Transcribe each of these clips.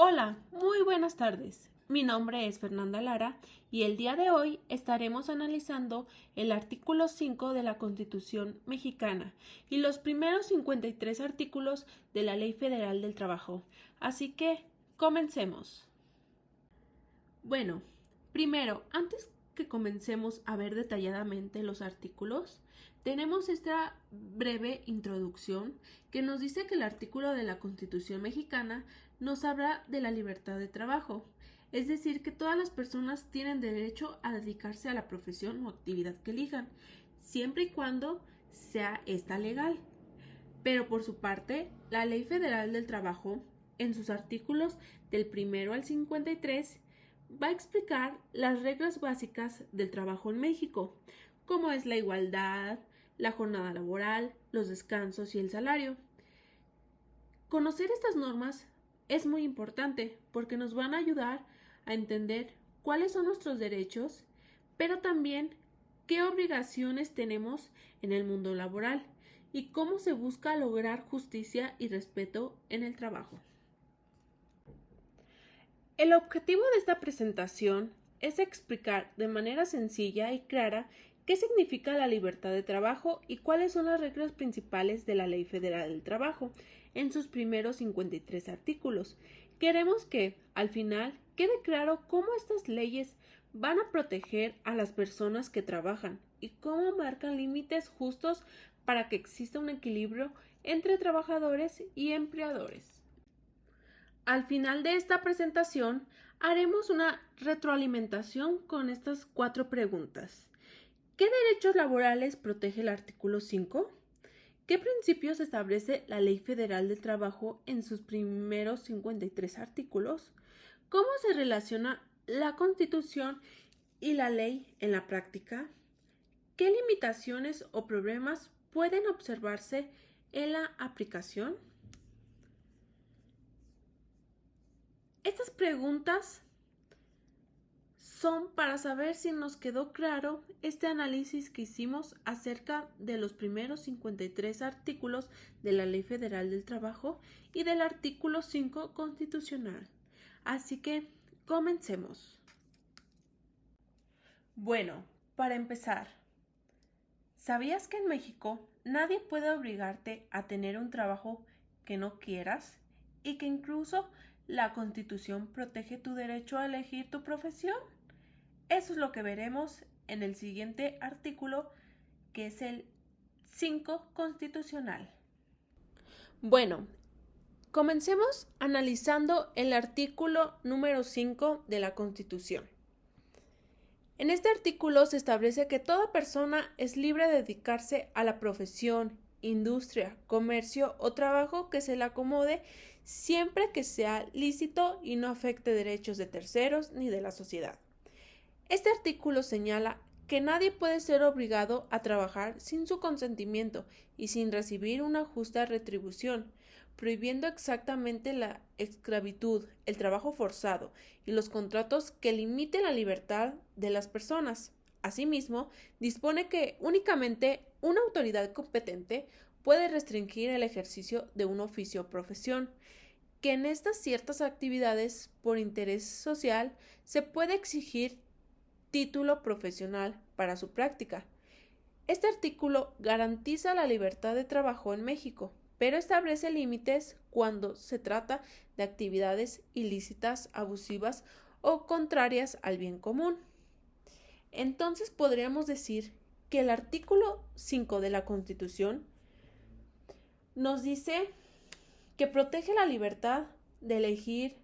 Hola, muy buenas tardes. Mi nombre es Fernanda Lara y el día de hoy estaremos analizando el artículo 5 de la Constitución mexicana y los primeros 53 artículos de la Ley Federal del Trabajo. Así que, comencemos. Bueno, primero, antes que comencemos a ver detalladamente los artículos, tenemos esta breve introducción que nos dice que el artículo de la Constitución mexicana nos habla de la libertad de trabajo, es decir, que todas las personas tienen derecho a dedicarse a la profesión o actividad que elijan, siempre y cuando sea esta legal. Pero por su parte, la Ley Federal del Trabajo, en sus artículos del 1 al 53, va a explicar las reglas básicas del trabajo en México, como es la igualdad, la jornada laboral, los descansos y el salario. Conocer estas normas es muy importante porque nos van a ayudar a entender cuáles son nuestros derechos, pero también qué obligaciones tenemos en el mundo laboral y cómo se busca lograr justicia y respeto en el trabajo. El objetivo de esta presentación es explicar de manera sencilla y clara qué significa la libertad de trabajo y cuáles son las reglas principales de la Ley Federal del Trabajo en sus primeros 53 artículos. Queremos que, al final, quede claro cómo estas leyes van a proteger a las personas que trabajan y cómo marcan límites justos para que exista un equilibrio entre trabajadores y empleadores. Al final de esta presentación haremos una retroalimentación con estas 4 preguntas. ¿Qué derechos laborales protege el artículo 5? ¿Qué principios establece la Ley Federal del Trabajo en sus primeros 53 artículos? ¿Cómo se relaciona la Constitución y la ley en la práctica? ¿Qué limitaciones o problemas pueden observarse en la aplicación? Estas preguntas son para saber si nos quedó claro este análisis que hicimos acerca de los primeros 53 artículos de la Ley Federal del Trabajo y del artículo 5 constitucional. Así que, comencemos. Bueno, para empezar, ¿sabías que en México nadie puede obligarte a tener un trabajo que no quieras y que incluso la Constitución protege tu derecho a elegir tu profesión? Eso es lo que veremos en el siguiente artículo, que es el 5 constitucional. Bueno, comencemos analizando el artículo número 5 de la Constitución. En este artículo se establece que toda persona es libre de dedicarse a la profesión, industria, comercio o trabajo que se le acomode siempre que sea lícito y no afecte derechos de terceros ni de la sociedad. Este artículo señala que nadie puede ser obligado a trabajar sin su consentimiento y sin recibir una justa retribución, prohibiendo exactamente la esclavitud, el trabajo forzado y los contratos que limiten la libertad de las personas. Asimismo, dispone que únicamente una autoridad competente puede restringir el ejercicio de un oficio o profesión, que en estas ciertas actividades por interés social se puede exigir título profesional para su práctica. Este artículo garantiza la libertad de trabajo en México, pero establece límites cuando se trata de actividades ilícitas, abusivas o contrarias al bien común. Entonces podríamos decir que el artículo 5 de la Constitución nos dice que protege la libertad de elegir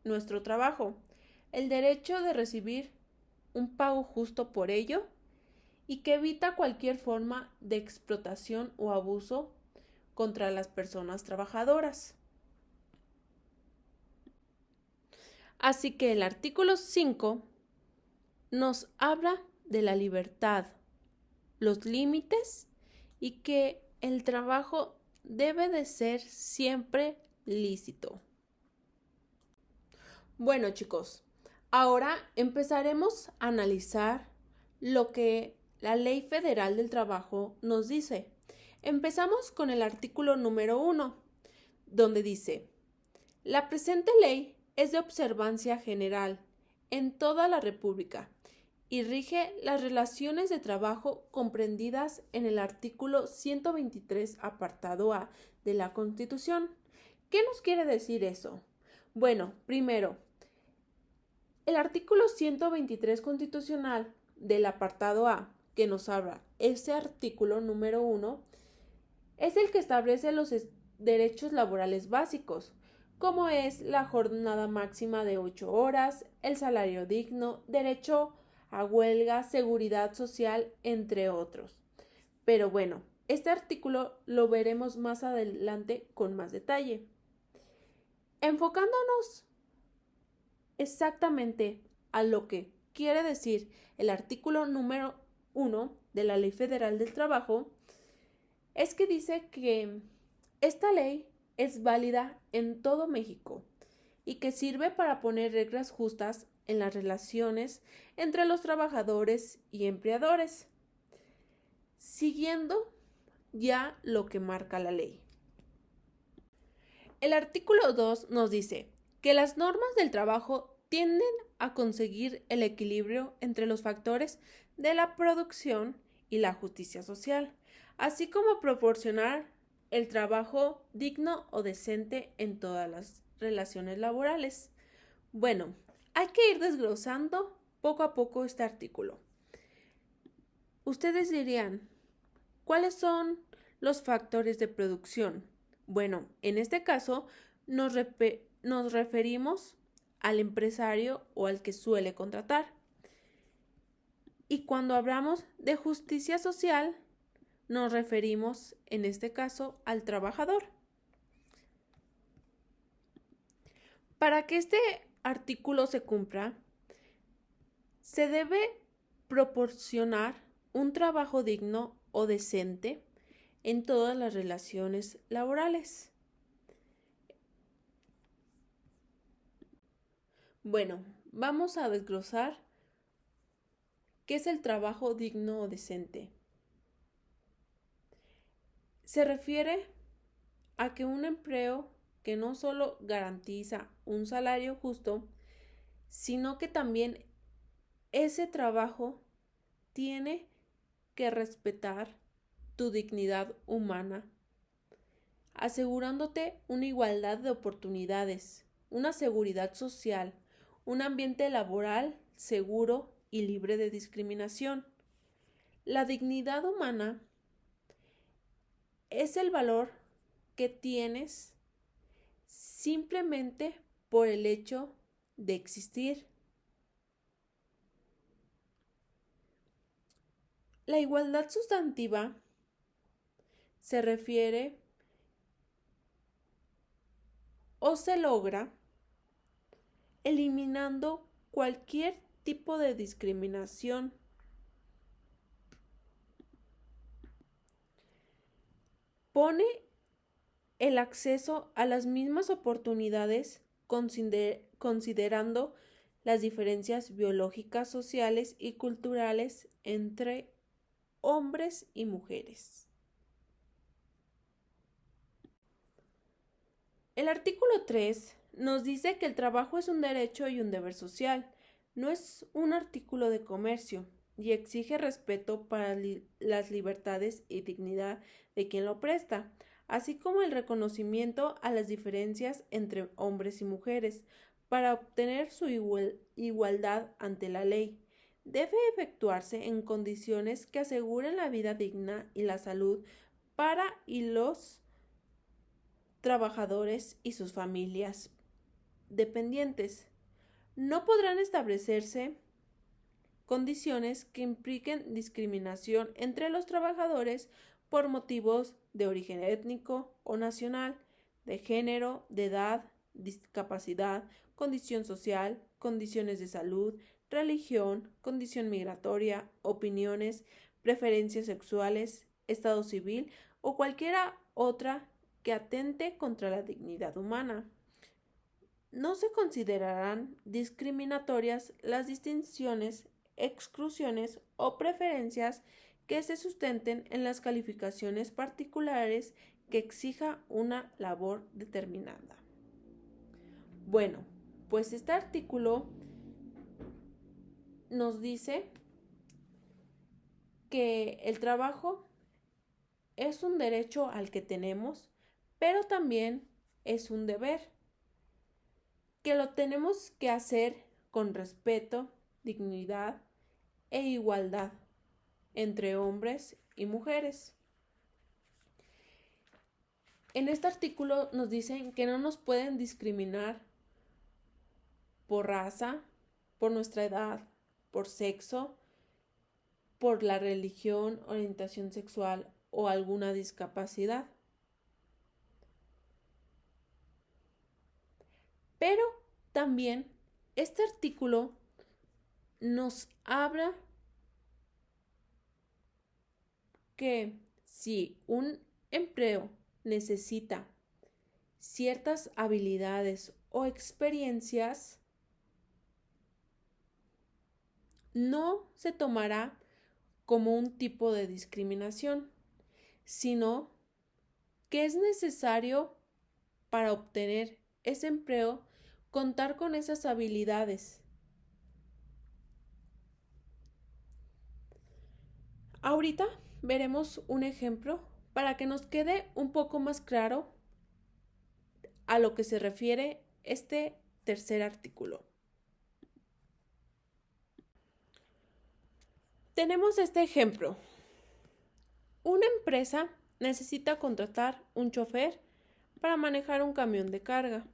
nuestro trabajo, el derecho de recibir un pago justo por ello y que evita cualquier forma de explotación o abuso contra las personas trabajadoras. Así que el artículo 5 nos habla de la libertad, los límites y que el trabajo debe de ser siempre lícito. Bueno, chicos, ahora empezaremos a analizar lo que la Ley Federal del Trabajo nos dice. Empezamos con el artículo número 1, donde dice: la presente ley es de observancia general en toda la República y rige las relaciones de trabajo comprendidas en el artículo 123, apartado A de la Constitución. ¿Qué nos quiere decir eso? Bueno, primero, el artículo 123 constitucional del apartado A, que nos habla, ese artículo número 1, es el que establece los derechos laborales básicos, como es la jornada máxima de 8 horas, el salario digno, derecho a huelga, seguridad social, entre otros. Pero bueno, este artículo lo veremos más adelante con más detalle. Enfocándonos exactamente a lo que quiere decir el artículo número 1 de la Ley Federal del Trabajo, es que dice que esta ley es válida en todo México y que sirve para poner reglas justas en las relaciones entre los trabajadores y empleadores, siguiendo ya lo que marca la ley. El artículo 2 nos dice que las normas del trabajo tienden a conseguir el equilibrio entre los factores de la producción y la justicia social, así como proporcionar el trabajo digno o decente en todas las relaciones laborales. Bueno, hay que ir desglosando poco a poco este artículo. Ustedes dirían, ¿cuáles son los factores de producción? Bueno, en este caso nos referimos al empresario o al que suele contratar. Y cuando hablamos de justicia social, nos referimos en este caso al trabajador. Para que este artículo se cumpla, se debe proporcionar un trabajo digno o decente en todas las relaciones laborales. Bueno, vamos a desglosar qué es el trabajo digno o decente. Se refiere a que un empleo que no solo garantiza un salario justo, sino que también ese trabajo tiene que respetar tu dignidad humana, asegurándote una igualdad de oportunidades, una seguridad social, un ambiente laboral seguro y libre de discriminación. La dignidad humana es el valor que tienes simplemente por el hecho de existir. La igualdad sustantiva se refiere o se logra eliminando cualquier tipo de discriminación. Pone el acceso a las mismas oportunidades considerando las diferencias biológicas, sociales y culturales entre hombres y mujeres. El artículo 3 nos dice que el trabajo es un derecho y un deber social, no es un artículo de comercio y exige respeto para las libertades y dignidad de quien lo presta, así como el reconocimiento a las diferencias entre hombres y mujeres para obtener su igualdad ante la ley. Debe efectuarse en condiciones que aseguren la vida digna y la salud para y los trabajadores y sus familias dependientes. No podrán establecerse condiciones que impliquen discriminación entre los trabajadores por motivos de origen étnico o nacional, de género, de edad, discapacidad, condición social, condiciones de salud, religión, condición migratoria, opiniones, preferencias sexuales, estado civil o cualquiera otra que atente contra la dignidad humana. No se considerarán discriminatorias las distinciones, exclusiones o preferencias que se sustenten en las calificaciones particulares que exija una labor determinada. Bueno, Pues este artículo nos dice que el trabajo es un derecho al que tenemos, pero también es un deber, que lo tenemos que hacer con respeto, dignidad e igualdad entre hombres y mujeres. En este artículo nos dicen que no nos pueden discriminar por raza, por nuestra edad, por sexo, por la religión, orientación sexual o alguna discapacidad. Pero también este artículo nos habla que si un empleo necesita ciertas habilidades o experiencias, no se tomará como un tipo de discriminación, sino que es necesario para obtener ese empleo contar con esas habilidades. Ahorita veremos un ejemplo para que nos quede un poco más claro a lo que se refiere este tercer artículo. Tenemos este ejemplo. Una empresa necesita contratar un chofer para manejar un camión de carga.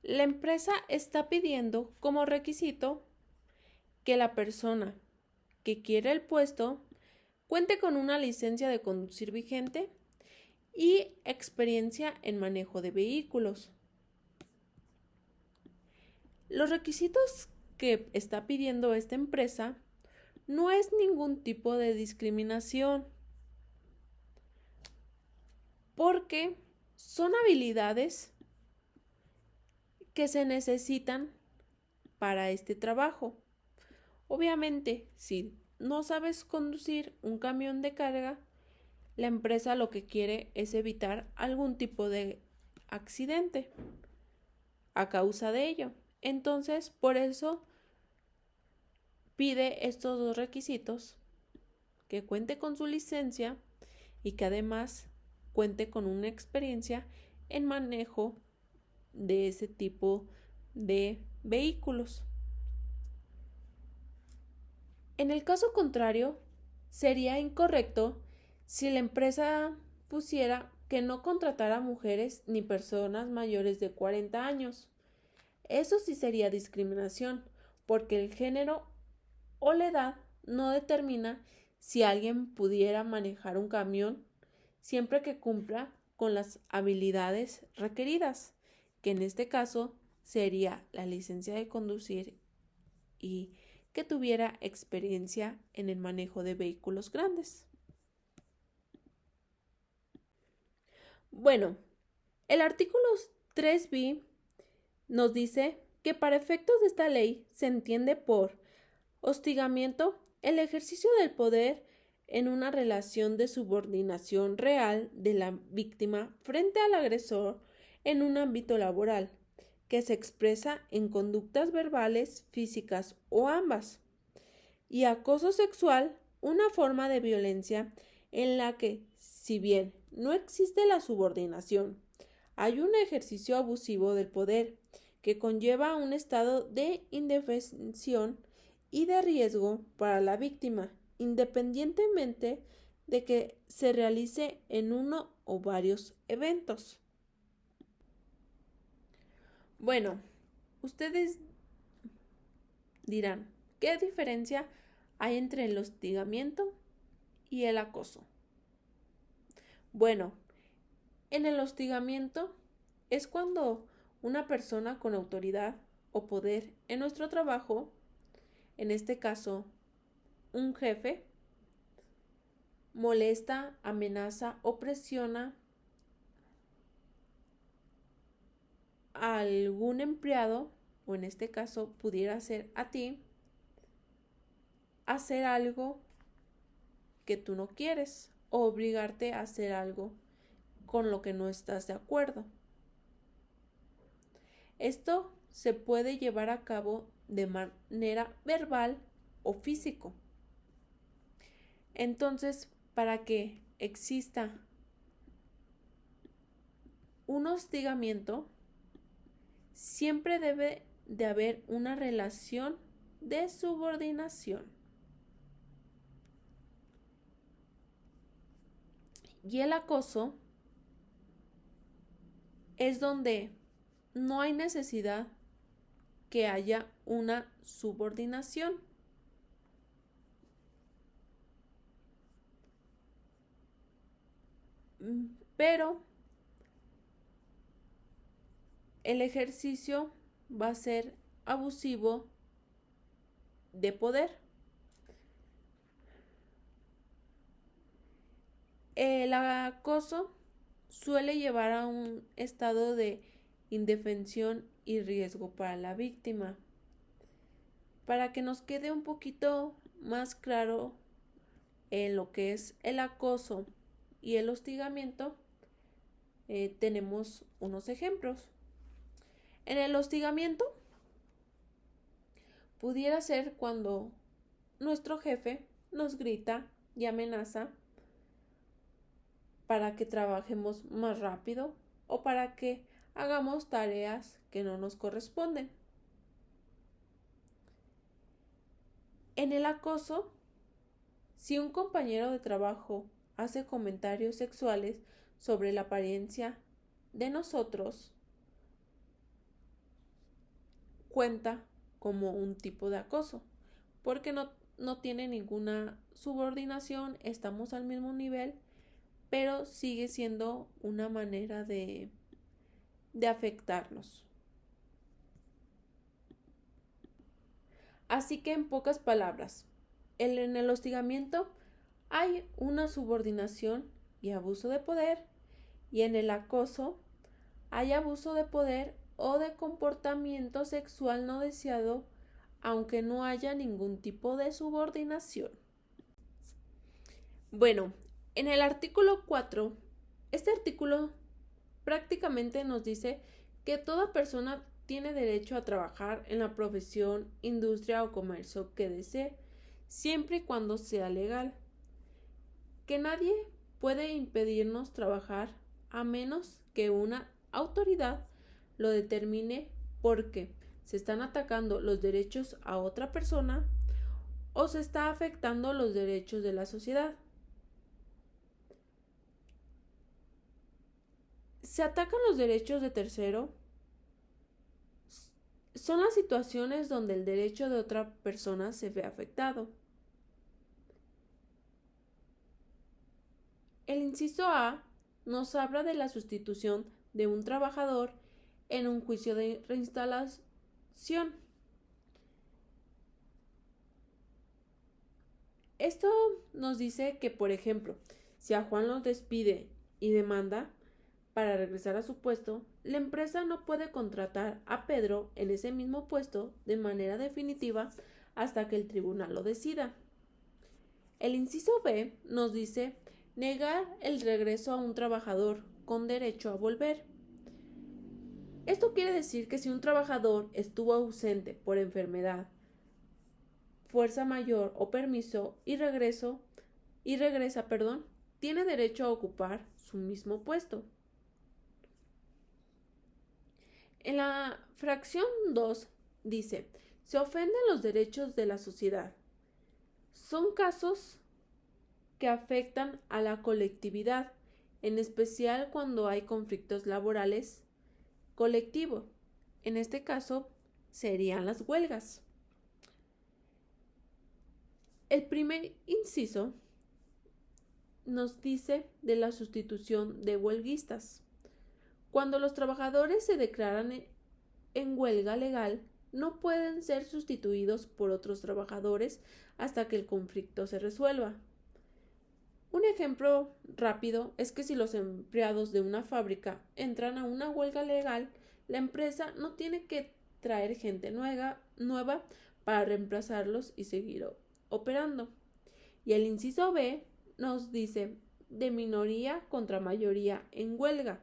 La empresa está pidiendo como requisito que la persona que quiere el puesto cuente con una licencia de conducir vigente y experiencia en manejo de vehículos. Los requisitos que está pidiendo esta empresa no es ningún tipo de discriminación, porque son habilidades que se necesitan para este trabajo. Obviamente, si no sabes conducir un camión de carga, la empresa lo que quiere es evitar algún tipo de accidente a causa de ello. Entonces, por eso pide estos dos requisitos: que cuente con su licencia y que además cuente con una experiencia en manejo de ese tipo de vehículos. En el caso contrario, sería incorrecto si la empresa pusiera que no contratara mujeres ni personas mayores de 40 años. Eso sí sería discriminación, porque el género o la edad no determina si alguien pudiera manejar un camión siempre que cumpla con las habilidades requeridas, que en este caso sería la licencia de conducir y que tuviera experiencia en el manejo de vehículos grandes. Bueno, el artículo 3b nos dice que para efectos de esta ley se entiende por hostigamiento el ejercicio del poder en una relación de subordinación real de la víctima frente al agresor en un ámbito laboral, que se expresa en conductas verbales, físicas o ambas, y acoso sexual, una forma de violencia en la que, si bien no existe la subordinación, hay un ejercicio abusivo del poder que conlleva un estado de indefensión y de riesgo para la víctima, independientemente de que se realice en uno o varios eventos. Bueno, ustedes dirán, ¿qué diferencia hay entre el hostigamiento y el acoso? Bueno, en el hostigamiento es cuando una persona con autoridad o poder en nuestro trabajo, en este caso un jefe, molesta, amenaza o presiona a algún empleado, o en este caso pudiera ser a ti, a hacer algo que tú no quieres o obligarte a hacer algo con lo que no estás de acuerdo. Esto se puede llevar a cabo de manera verbal o físico. Entonces, para que exista un hostigamiento, siempre debe de haber una relación de subordinación. Y el acoso es donde no hay necesidad que haya una subordinación. Pero el ejercicio va a ser abusivo de poder. El acoso suele llevar a un estado de indefensión y riesgo para la víctima. Para que nos quede un poquito más claro en lo que es el acoso y el hostigamiento, tenemos unos ejemplos. En el hostigamiento pudiera ser cuando nuestro jefe nos grita y amenaza para que trabajemos más rápido o para que hagamos tareas que no nos corresponden. En el acoso, si un compañero de trabajo hace comentarios sexuales sobre la apariencia de nosotros, cuenta como un tipo de acoso, porque no tiene ninguna subordinación, estamos al mismo nivel, pero sigue siendo una manera de afectarnos. Así que en pocas palabras, en el hostigamiento hay una subordinación y abuso de poder, y en el acoso hay abuso de poder o de comportamiento sexual no deseado, aunque no haya ningún tipo de subordinación. Bueno, en el artículo 4, este artículo prácticamente nos dice que toda persona tiene derecho a trabajar en la profesión, industria o comercio que desee, siempre y cuando sea legal. Que nadie puede impedirnos trabajar a menos que una autoridad lo determine porque se están atacando los derechos a otra persona o se está afectando los derechos de la sociedad. Se atacan los derechos de tercero. Son las situaciones donde el derecho de otra persona se ve afectado. El inciso A nos habla de la sustitución de un trabajador en un juicio de reinstalación. Esto nos dice que, por ejemplo, si a Juan lo despide y demanda para regresar a su puesto, la empresa no puede contratar a Pedro en ese mismo puesto de manera definitiva hasta que el tribunal lo decida. El inciso B nos dice negar el regreso a un trabajador con derecho a volver. Esto quiere decir que si un trabajador estuvo ausente por enfermedad, fuerza mayor o permiso y regresa, tiene derecho a ocupar su mismo puesto. En la fracción 2 dice, se ofenden los derechos de la sociedad. Son casos que afectan a la colectividad, en especial cuando hay conflictos laborales colectivos. En este caso serían las huelgas. El primer inciso nos dice de la sustitución de huelguistas. Cuando los trabajadores se declaran en huelga legal, no pueden ser sustituidos por otros trabajadores hasta que el conflicto se resuelva. Un ejemplo rápido es que si los empleados de una fábrica entran a una huelga legal, la empresa no tiene que traer gente nueva para reemplazarlos y seguir operando. Y el inciso B nos dice de minoría contra mayoría en huelga.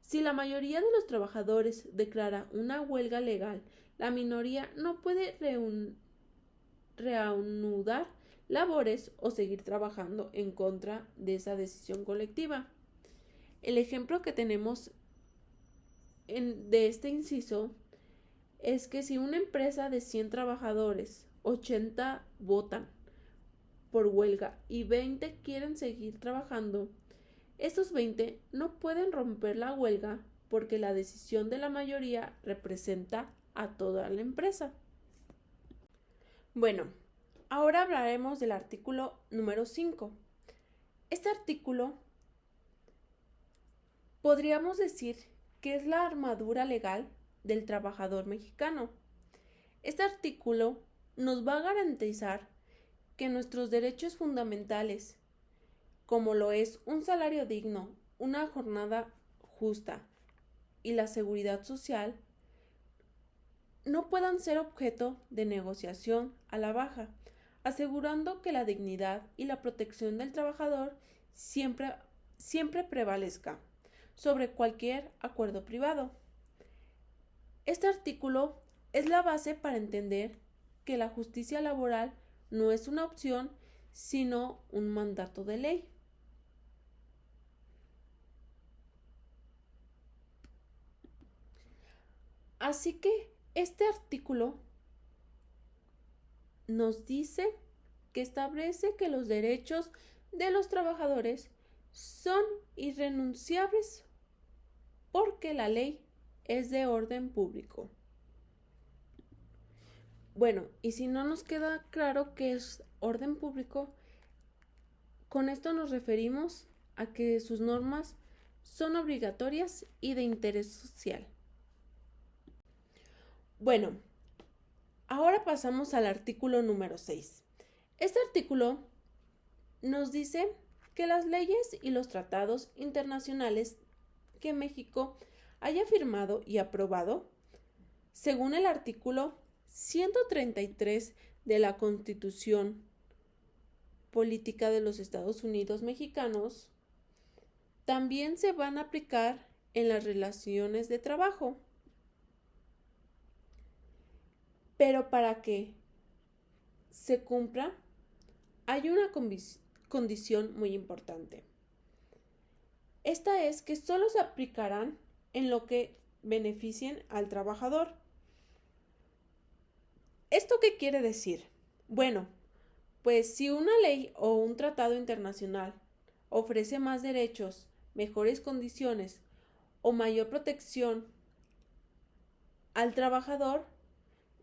Si la mayoría de los trabajadores declara una huelga legal, la minoría no puede reanudar labores o seguir trabajando en contra de esa decisión colectiva. El ejemplo que tenemos de este inciso es que si una empresa de 100 trabajadores, 80 votan por huelga y 20 quieren seguir trabajando, estos 20 no pueden romper la huelga porque la decisión de la mayoría representa a toda la empresa. Bueno, ahora hablaremos del artículo número 5. Este artículo podríamos decir que es la armadura legal del trabajador mexicano. Este artículo nos va a garantizar que nuestros derechos fundamentales, como lo es un salario digno, una jornada justa y la seguridad social, no puedan ser objeto de negociación a la baja, asegurando que la dignidad y la protección del trabajador siempre prevalezca sobre cualquier acuerdo privado. Este artículo es la base para entender que la justicia laboral no es una opción, sino un mandato de ley. Así que este artículo nos dice que establece que los derechos de los trabajadores son irrenunciables porque la ley es de orden público. Bueno, y si no nos queda claro qué es orden público, con esto nos referimos a que sus normas son obligatorias y de interés social. Bueno, ahora pasamos al artículo número 6. Este artículo nos dice que las leyes y los tratados internacionales que México haya firmado y aprobado, según el artículo 133 de la Constitución Política de los Estados Unidos Mexicanos, también se van a aplicar en las relaciones de trabajo. Pero para que se cumpla, hay una condición muy importante. Esta es que solo se aplicarán en lo que beneficien al trabajador. ¿Esto qué quiere decir? Bueno, pues si una ley o un tratado internacional ofrece más derechos, mejores condiciones o mayor protección al trabajador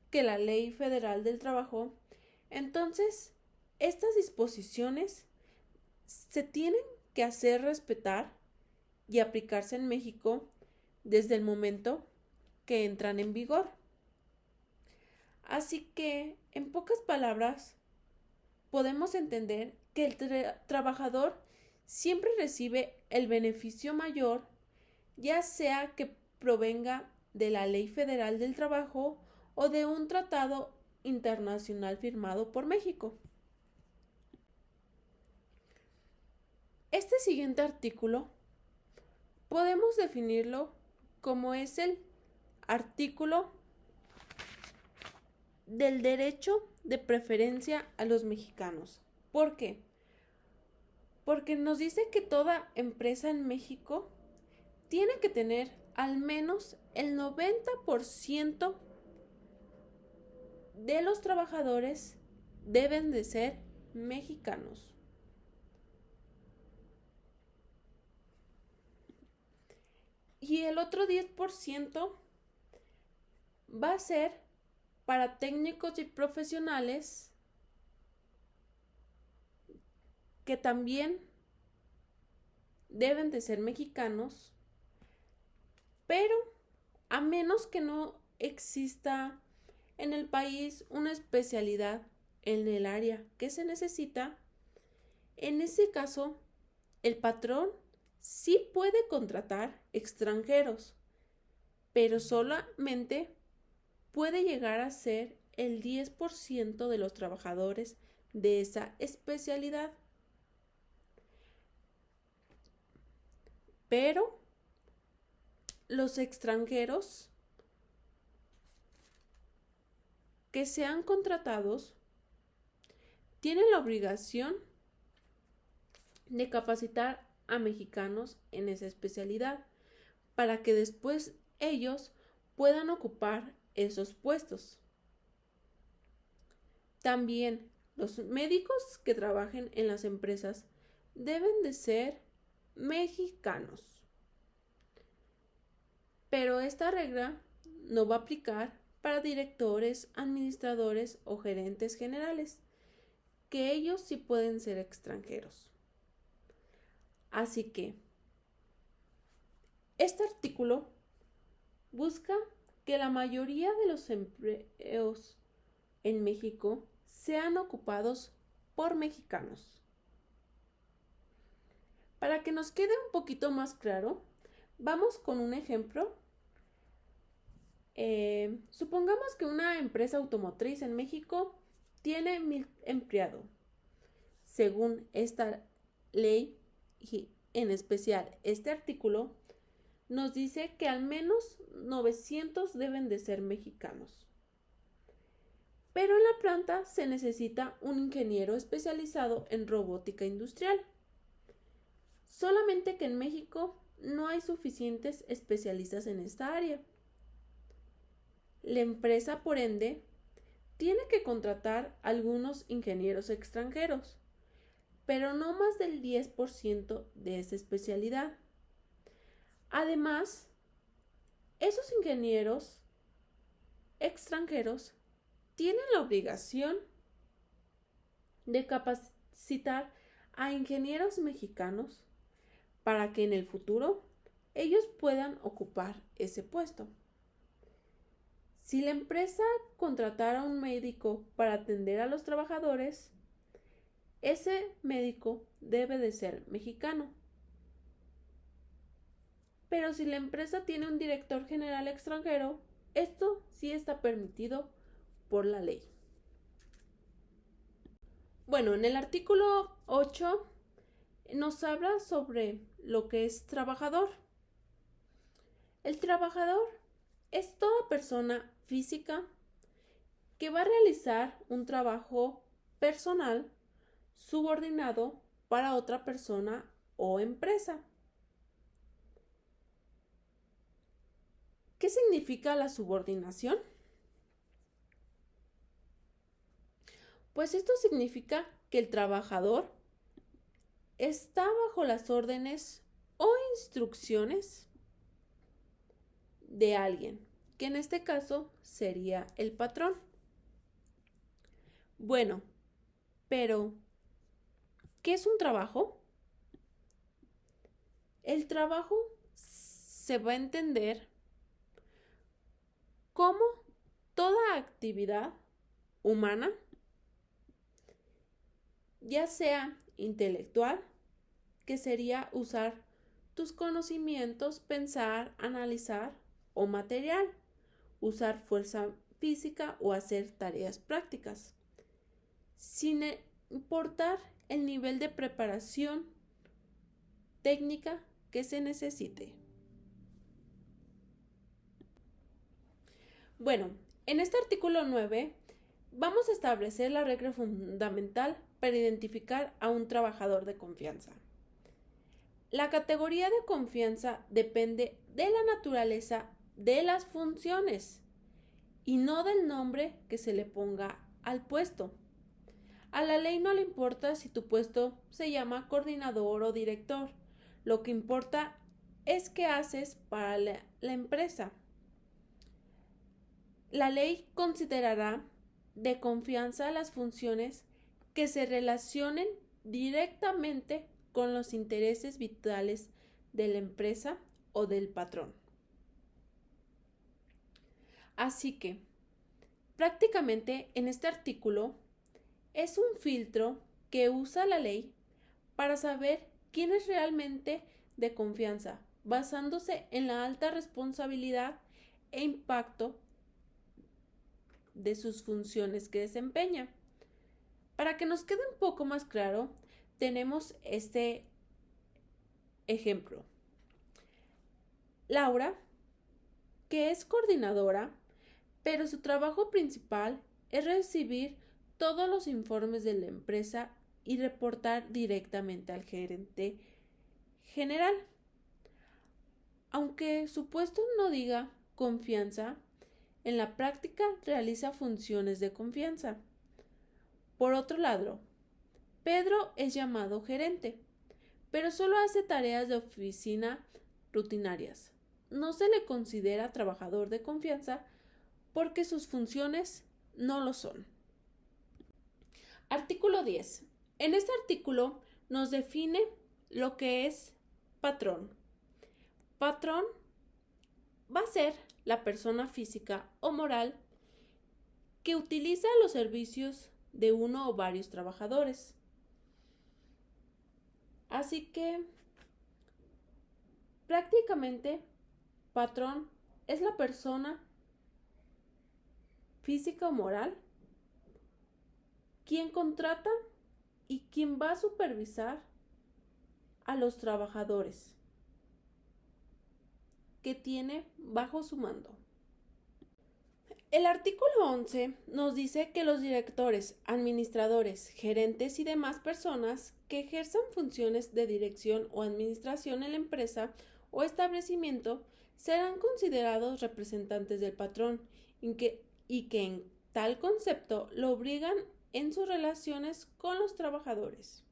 que la Ley Federal del Trabajo, entonces estas disposiciones se tienen que hacer respetar y aplicarse en México desde el momento que entran en vigor. Así que, en pocas palabras, podemos entender que el trabajador siempre recibe el beneficio mayor, ya sea que provenga de la Ley Federal del Trabajo o de un tratado internacional firmado por México. Este siguiente artículo podemos definirlo como es el artículo del derecho de preferencia a los mexicanos. ¿Por qué? Porque nos dice que toda empresa en México tiene que tener al menos el 90% de los trabajadores deben de ser mexicanos. Y el otro 10% va a ser para técnicos y profesionales que también deben de ser mexicanos, pero a menos que no exista en el país una especialidad en el área que se necesita, en ese caso el patrón sí puede contratar extranjeros, pero solamente puede llegar a ser el 10% de los trabajadores de esa especialidad. Pero los extranjeros que sean contratados tienen la obligación de capacitar a mexicanos en esa especialidad para que después ellos puedan ocupar esos puestos. También los médicos que trabajen en las empresas deben de ser mexicanos. Pero esta regla no va a aplicar para directores, administradores o gerentes generales, que ellos sí pueden ser extranjeros. Así que este artículo busca que la mayoría de los empleos en México sean ocupados por mexicanos. Para que nos quede un poquito más claro, vamos con un ejemplo. Supongamos que una empresa automotriz en México tiene 1000 empleados. Según esta ley y en especial este artículo, nos dice que al menos 900 deben de ser mexicanos. Pero en la planta se necesita un ingeniero especializado en robótica industrial. Solamente que en México no hay suficientes especialistas en esta área. La empresa, por ende, tiene que contratar algunos ingenieros extranjeros, pero no más del 10% de esa especialidad. Además, esos ingenieros extranjeros tienen la obligación de capacitar a ingenieros mexicanos para que en el futuro ellos puedan ocupar ese puesto. Si la empresa contratara a un médico para atender a los trabajadores, ese médico debe de ser mexicano. Pero si la empresa tiene un director general extranjero, esto sí está permitido por la ley. Bueno, en el artículo 8 nos habla sobre lo que es trabajador. El trabajador es toda persona física que va a realizar un trabajo personal subordinado para otra persona o empresa. ¿Qué significa la subordinación? Pues esto significa que el trabajador está bajo las órdenes o instrucciones de alguien, que en este caso sería el patrón. Bueno, pero ¿qué es un trabajo? El trabajo se va a entender como toda actividad humana, ya sea intelectual, que sería usar tus conocimientos, pensar, analizar, o material, usar fuerza física o hacer tareas prácticas, sin importar el nivel de preparación técnica que se necesite. Bueno, en este artículo 9 vamos a establecer la regla fundamental para identificar a un trabajador de confianza. La categoría de confianza depende de la naturaleza de las funciones y no del nombre que se le ponga al puesto. A la ley no le importa si tu puesto se llama coordinador o director. Lo que importa es qué haces para la empresa. La ley considerará de confianza las funciones que se relacionen directamente con los intereses vitales de la empresa o del patrón. Así que, prácticamente en este artículo es un filtro que usa la ley para saber quién es realmente de confianza, basándose en la alta responsabilidad e impacto de sus funciones que desempeña. Para que nos quede un poco más claro, tenemos este ejemplo. Laura que es coordinadora, pero su trabajo principal es recibir todos los informes de la empresa y reportar directamente al gerente general. Aunque su puesto no diga confianza, en la práctica realiza funciones de confianza. Por otro lado, Pedro es llamado gerente, pero solo hace tareas de oficina rutinarias. No se le considera trabajador de confianza porque sus funciones no lo son. Artículo 10. En este artículo nos define lo que es patrón. Patrón va a ser la persona física o moral que utiliza los servicios de uno o varios trabajadores. Así que prácticamente patrón es la persona física o moral quien contrata y quien va a supervisar a los trabajadores que tiene bajo su mando. El artículo 11 nos dice que los directores, administradores, gerentes y demás personas que ejerzan funciones de dirección o administración en la empresa o establecimiento serán considerados representantes del patrón y que en tal concepto lo obligan en sus relaciones con los trabajadores.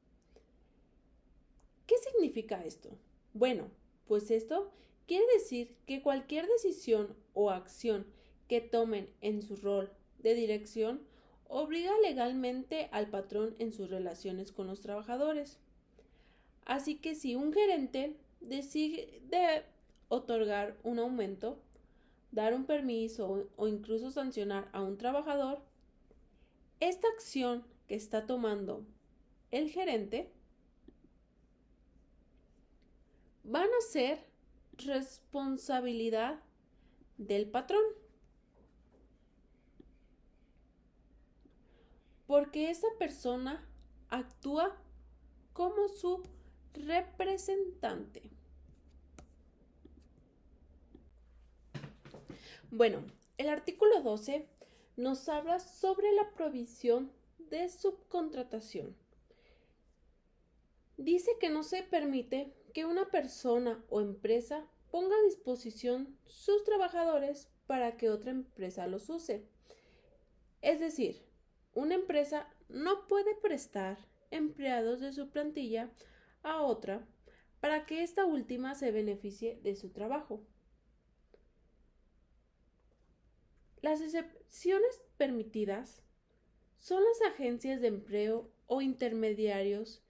¿Qué significa esto? Bueno, pues esto quiere decir que cualquier decisión o acción que tomen en su rol de dirección obliga legalmente al patrón en sus relaciones con los trabajadores. Así que si un gerente decide otorgar un aumento, dar un permiso o incluso sancionar a un trabajador, esta acción que está tomando el gerente van a ser responsabilidad del patrón, porque esa persona actúa como su representante. Bueno, el artículo 12 nos habla sobre la provisión de subcontratación. Dice que no se permite que una persona o empresa ponga a disposición sus trabajadores para que otra empresa los use. Es decir, una empresa no puede prestar empleados de su plantilla a otra para que ésta última se beneficie de su trabajo. Las excepciones permitidas son las agencias de empleo o intermediarios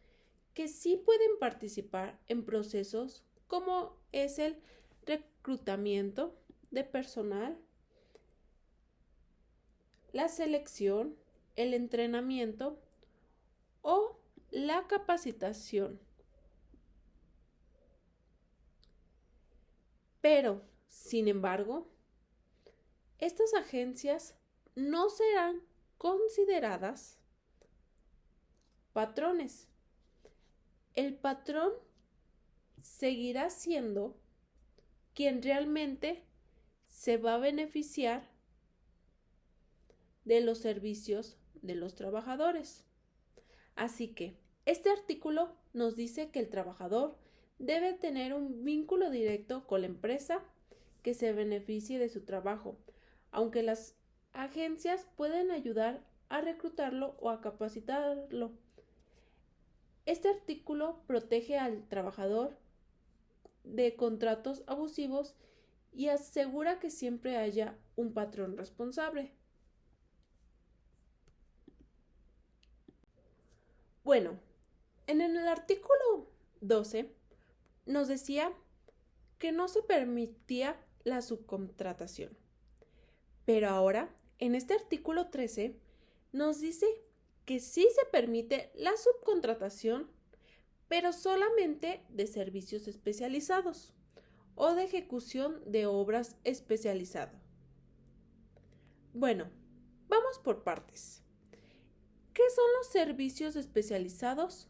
que sí pueden participar en procesos como es el reclutamiento de personal, la selección, el entrenamiento o la capacitación. Pero, sin embargo, estas agencias no serán consideradas patrones. El patrón seguirá siendo quien realmente se va a beneficiar de los servicios de los trabajadores. Así que este artículo nos dice que el trabajador debe tener un vínculo directo con la empresa que se beneficie de su trabajo, aunque las agencias pueden ayudar a reclutarlo o a capacitarlo. Este artículo protege al trabajador de contratos abusivos y asegura que siempre haya un patrón responsable. Bueno, en el artículo 12 nos decía que no se permitía la subcontratación. Pero ahora, en este artículo 13, nos dice que sí se permite la subcontratación, pero solamente de servicios especializados o de ejecución de obras especializadas. Bueno, vamos por partes. ¿Qué son los servicios especializados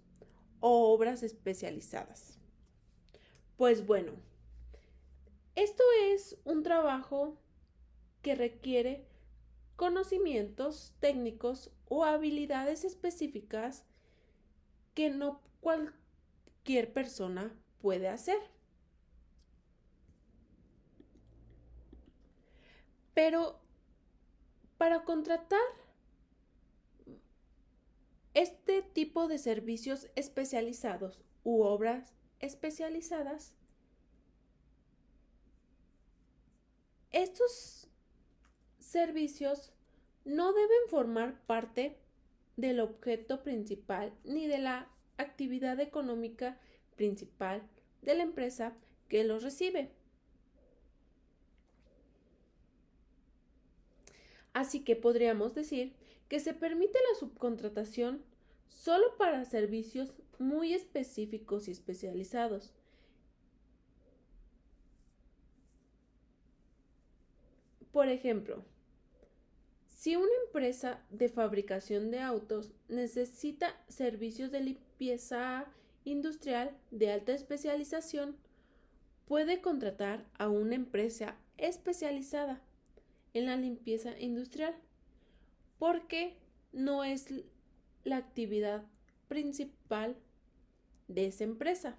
o obras especializadas? Pues bueno, Esto es un trabajo que requiere conocimientos técnicos o habilidades específicas que no cualquier persona puede hacer. Pero para contratar este tipo de servicios especializados u obras especializadas, estos servicios no deben formar parte del objeto principal ni de la actividad económica principal de la empresa que los recibe. Así que podríamos decir que se permite la subcontratación solo para servicios muy específicos y especializados. Por ejemplo, si una empresa de fabricación de autos necesita servicios de limpieza industrial de alta especialización, puede contratar a una empresa especializada en la limpieza industrial, porque no es la actividad principal de esa empresa.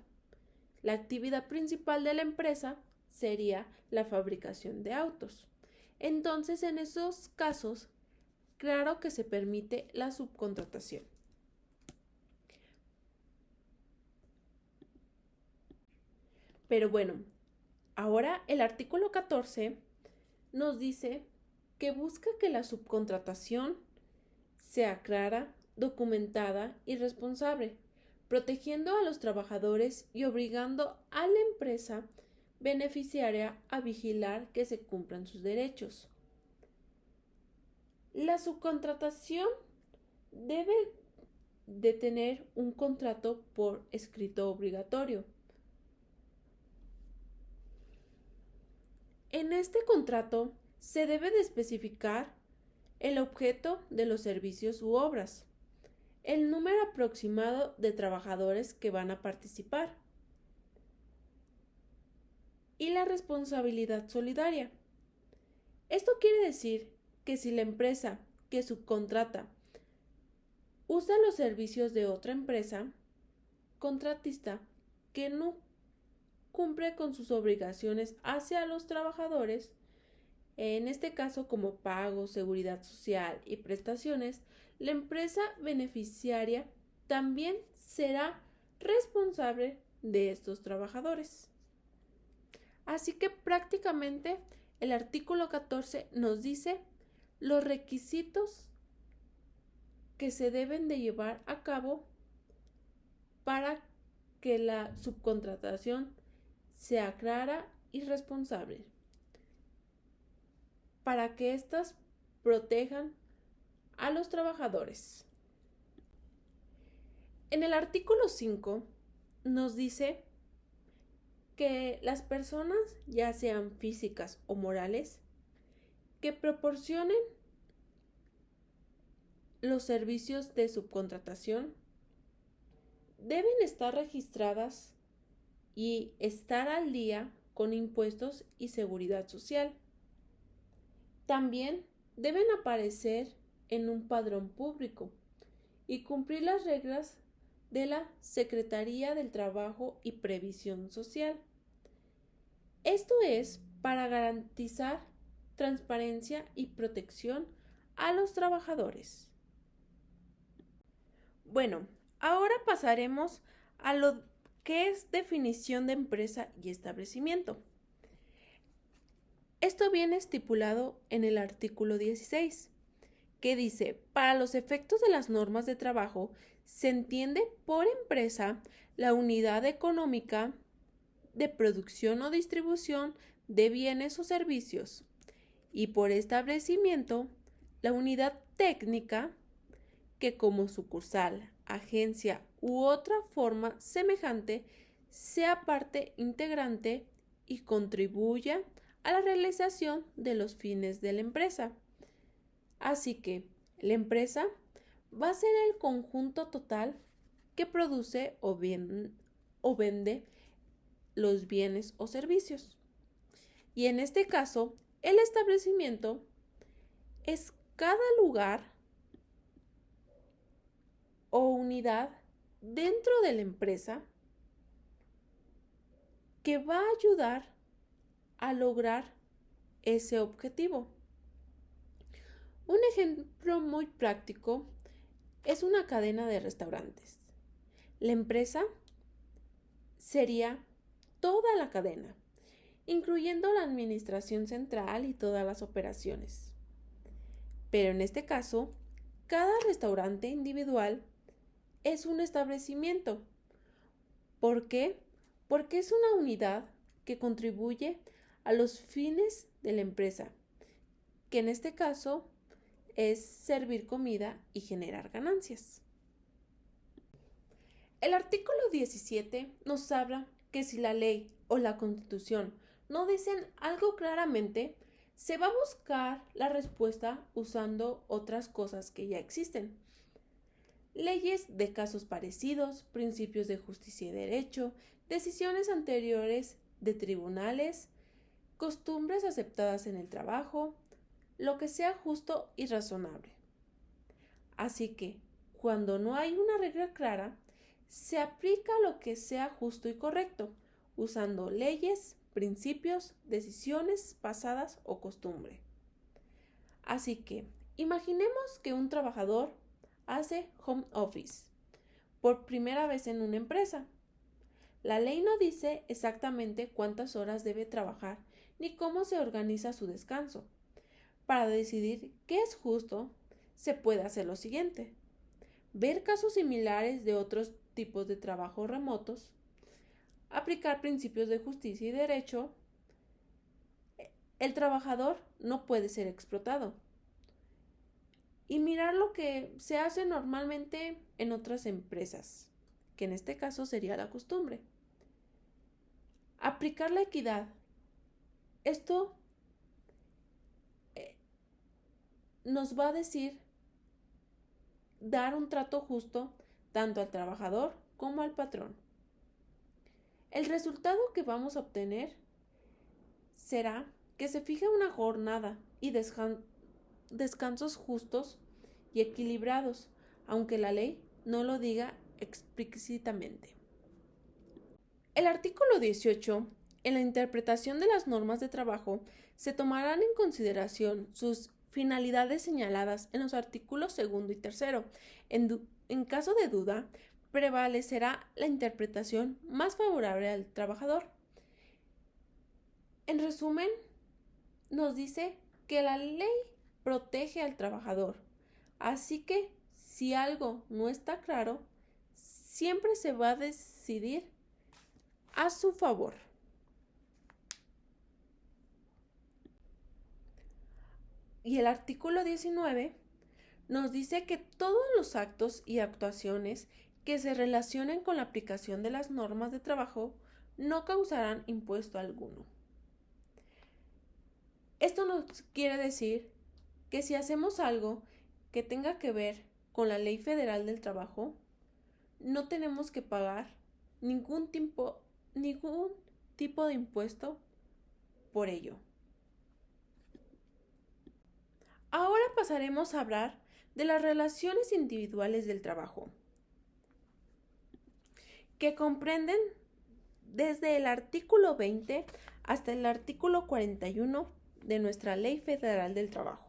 La actividad principal de la empresa sería la fabricación de autos. Entonces, en esos casos, claro que se permite la subcontratación. Pero bueno, ahora el artículo 14 nos dice que busca que la subcontratación sea clara, documentada y responsable, protegiendo a los trabajadores y obligando a la empresa beneficiaria a vigilar que se cumplan sus derechos. La subcontratación debe de tener un contrato por escrito obligatorio. En este contrato se debe de especificar el objeto de los servicios u obras, el número aproximado de trabajadores que van a participar y la responsabilidad solidaria. Esto quiere decir que si la empresa que subcontrata usa los servicios de otra empresa contratista que no cumple con sus obligaciones hacia los trabajadores, en este caso como pago, seguridad social y prestaciones, la empresa beneficiaria también será responsable de estos trabajadores. Así que prácticamente el artículo 14 nos dice los requisitos que se deben de llevar a cabo para que la subcontratación sea clara y responsable, para que éstas protejan a los trabajadores. En el artículo 5 nos dice que las personas, ya sean físicas o morales, que proporcionen los servicios de subcontratación deben estar registradas y estar al día con impuestos y seguridad social. También deben aparecer en un padrón público y cumplir las reglas de la Secretaría del Trabajo y Previsión Social. Esto es para garantizar transparencia y protección a los trabajadores. Bueno, ahora pasaremos a lo que es definición de empresa y establecimiento. Esto viene estipulado en el artículo 16, que dice, para los efectos de las normas de trabajo, se entiende por empresa la unidad económica de producción o distribución de bienes o servicios, y por establecimiento la unidad técnica que como sucursal, agencia u otra forma semejante sea parte integrante y contribuya a la realización de los fines de la empresa. Así que la empresa va a ser el conjunto total que produce o vende los bienes o servicios. Y en este caso, el establecimiento es cada lugar o unidad dentro de la empresa que va a ayudar a lograr ese objetivo. Un ejemplo muy práctico es una cadena de restaurantes. La empresa sería toda la cadena, incluyendo la administración central y todas las operaciones. Pero en este caso, cada restaurante individual es un establecimiento. ¿Por qué? Porque es una unidad que contribuye a los fines de la empresa, que en este caso es servir comida y generar ganancias. El artículo 17 nos habla que si la ley o la constitución no dicen algo claramente, se va a buscar la respuesta usando otras cosas que ya existen. Leyes de casos parecidos, principios de justicia y derecho, decisiones anteriores de tribunales, costumbres aceptadas en el trabajo, lo que sea justo y razonable. Así que, cuando no hay una regla clara, se aplica lo que sea justo y correcto, usando leyes, principios, decisiones pasadas o costumbre. Así que, imaginemos que un trabajador hace home office por primera vez en una empresa. La ley no dice exactamente cuántas horas debe trabajar ni cómo se organiza su descanso. Para decidir qué es justo, se puede hacer lo siguiente: ver casos similares de otros tipos de trabajo remotos, aplicar principios de justicia y derecho. El trabajador no puede ser explotado. Y mirar lo que se hace normalmente en otras empresas, que en este caso sería la costumbre. Aplicar la equidad. Esto nos va a decir dar un trato justo tanto al trabajador como al patrón. El resultado que vamos a obtener será que se fije una jornada y descansos justos y equilibrados, aunque la ley no lo diga explícitamente. El artículo 18, en la interpretación de las normas de trabajo, se tomarán en consideración sus finalidades señaladas en los artículos 2 y 3. En caso de duda, prevalecerá la interpretación más favorable al trabajador. En resumen, nos dice que la ley protege al trabajador, así que si algo no está claro, siempre se va a decidir a su favor. Y el artículo 19 nos dice que todos los actos y actuaciones que se relacionen con la aplicación de las normas de trabajo no causarán impuesto alguno. Esto nos quiere decir que si hacemos algo que tenga que ver con la Ley Federal del Trabajo, no tenemos que pagar ningún tipo de impuesto por ello. Ahora pasaremos a hablar de las relaciones individuales del trabajo, que comprenden desde el artículo 20 hasta el artículo 41 de nuestra Ley Federal del Trabajo.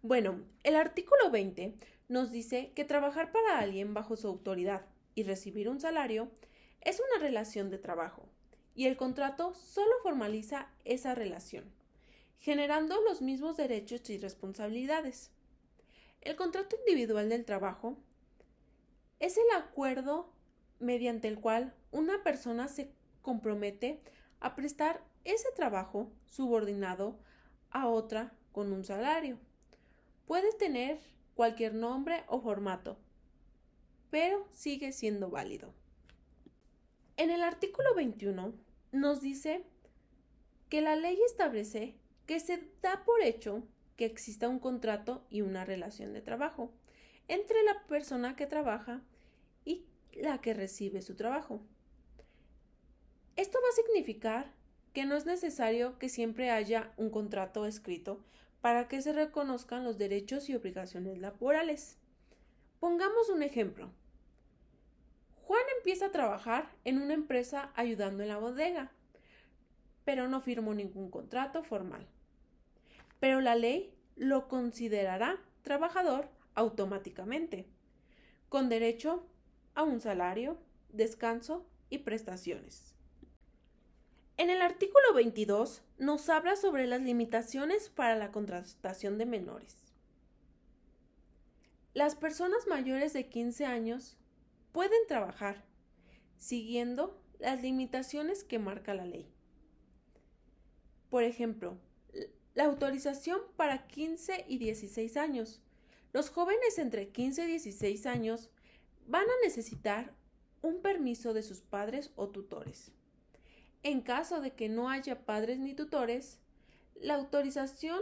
Bueno, el artículo 20 nos dice que trabajar para alguien bajo su autoridad y recibir un salario es una relación de trabajo, y el contrato solo formaliza esa relación, generando los mismos derechos y responsabilidades. El contrato individual del trabajo es el acuerdo mediante el cual una persona se compromete a prestar ese trabajo subordinado a otra con un salario. Puede tener cualquier nombre o formato, pero sigue siendo válido. En el artículo 21 nos dice que la ley establece que se da por hecho que exista un contrato y una relación de trabajo entre la persona que trabaja y la que recibe su trabajo. Esto va a significar que no es necesario que siempre haya un contrato escrito para que se reconozcan los derechos y obligaciones laborales. Pongamos un ejemplo. Juan empieza a trabajar en una empresa ayudando en la bodega, pero no firmó ningún contrato formal. Pero la ley lo considerará trabajador automáticamente, con derecho a un salario, descanso y prestaciones. En el artículo 22 nos habla sobre las limitaciones para la contratación de menores. Las personas mayores de 15 años pueden trabajar siguiendo las limitaciones que marca la ley. Por ejemplo, la autorización para 15 y 16 años. Los jóvenes entre 15 y 16 años van a necesitar un permiso de sus padres o tutores. En caso de que no haya padres ni tutores, la autorización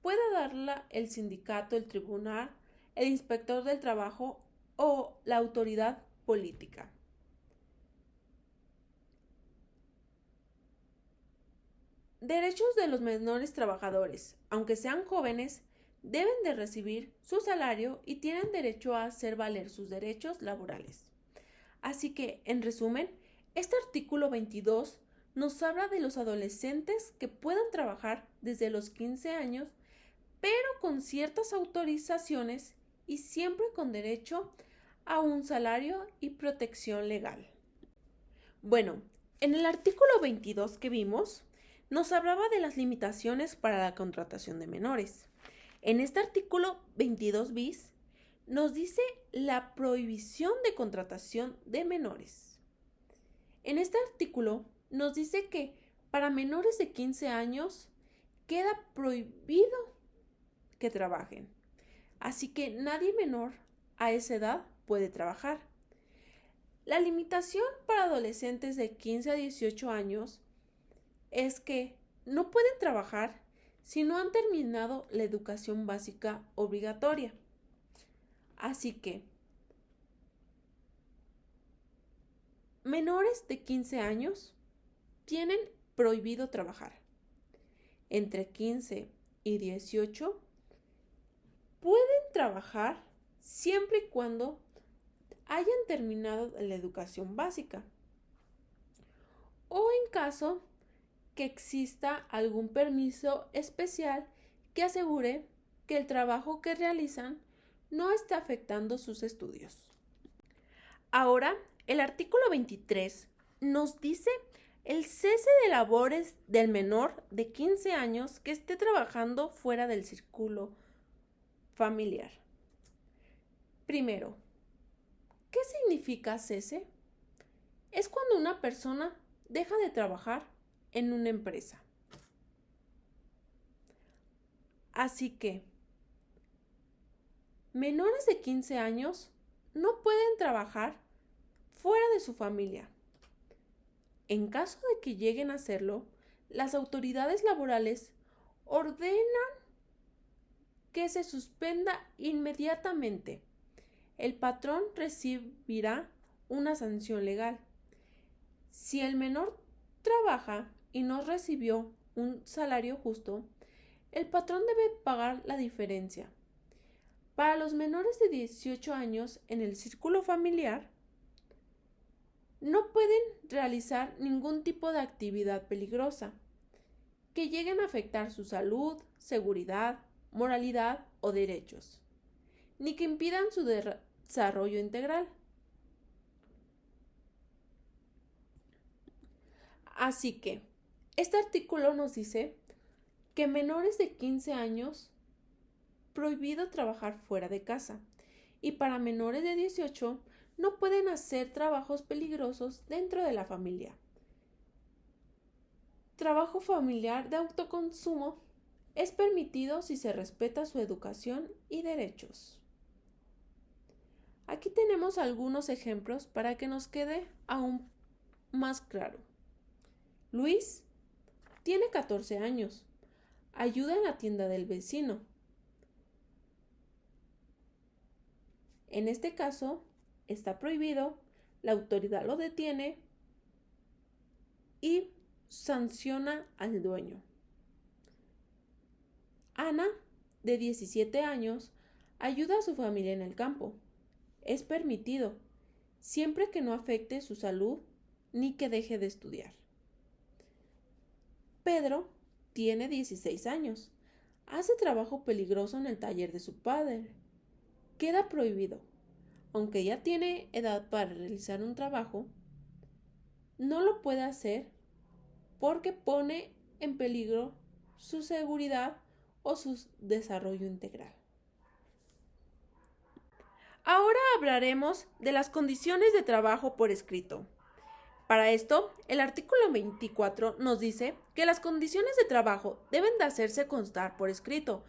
puede darla el sindicato, el tribunal, el inspector del trabajo o la autoridad política. Derechos de los menores trabajadores, aunque sean jóvenes, deben de recibir su salario y tienen derecho a hacer valer sus derechos laborales. Así que, en resumen, este artículo 22 nos habla de los adolescentes que puedan trabajar desde los 15 años, pero con ciertas autorizaciones y siempre con derecho a un salario y protección legal. Bueno, en el artículo 22 que vimos, nos hablaba de las limitaciones para la contratación de menores. En este artículo 22 bis nos dice la prohibición de contratación de menores. En este artículo nos dice que para menores de 15 años queda prohibido que trabajen. Así que nadie menor a esa edad puede trabajar. La limitación para adolescentes de 15 a 18 años es que no pueden trabajar si no han terminado la educación básica obligatoria. Así que menores de 15 años tienen prohibido trabajar. Entre 15 y 18 pueden trabajar siempre y cuando hayan terminado la educación básica o en caso que exista algún permiso especial que asegure que el trabajo que realizan no está afectando sus estudios. Ahora, el artículo 23 nos dice el cese de labores del menor de 15 años que esté trabajando fuera del círculo familiar. Primero, ¿qué significa cese? Es cuando una persona deja de trabajar en una empresa. Así que, menores de 15 años no pueden trabajar fuera de su familia. En caso de que lleguen a hacerlo, las autoridades laborales ordenan que se suspenda inmediatamente. El patrón recibirá una sanción legal. Si el menor trabaja y no recibió un salario justo, el patrón debe pagar la diferencia. Para los menores de 18 años en el círculo familiar, no pueden realizar ningún tipo de actividad peligrosa que lleguen a afectar su salud, seguridad, moralidad o derechos, ni que impidan su desarrollo integral. Así que, este artículo nos dice que menores de 15 años prohibido trabajar fuera de casa y para menores de 18 no pueden hacer trabajos peligrosos dentro de la familia. Trabajo familiar de autoconsumo es permitido si se respeta su educación y derechos. Aquí tenemos algunos ejemplos para que nos quede aún más claro. Luis tiene 14 años. Ayuda en la tienda del vecino. En este caso, está prohibido, la autoridad lo detiene y sanciona al dueño. Ana, de 17 años, ayuda a su familia en el campo. Es permitido, siempre que no afecte su salud ni que deje de estudiar. Pedro tiene 16 años. Hace trabajo peligroso en el taller de su padre. Queda prohibido. Aunque ya tiene edad para realizar un trabajo, no lo puede hacer porque pone en peligro su seguridad o su desarrollo integral. Ahora hablaremos de las condiciones de trabajo por escrito. Para esto, el artículo 24 nos dice que las condiciones de trabajo deben de hacerse constar por escrito.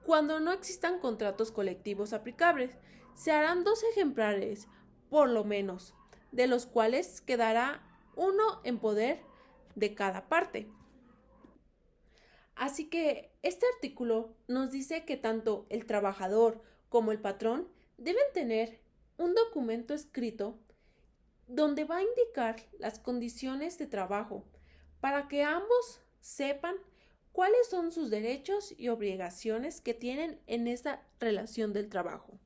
Cuando no existan contratos colectivos aplicables, se harán 2 ejemplares, por lo menos, de los cuales quedará uno en poder de cada parte. Así que este artículo nos dice que tanto el trabajador como el patrón deben tener un documento escrito donde va a indicar las condiciones de trabajo para que ambos sepan cuáles son sus derechos y obligaciones que tienen en esta relación del trabajo.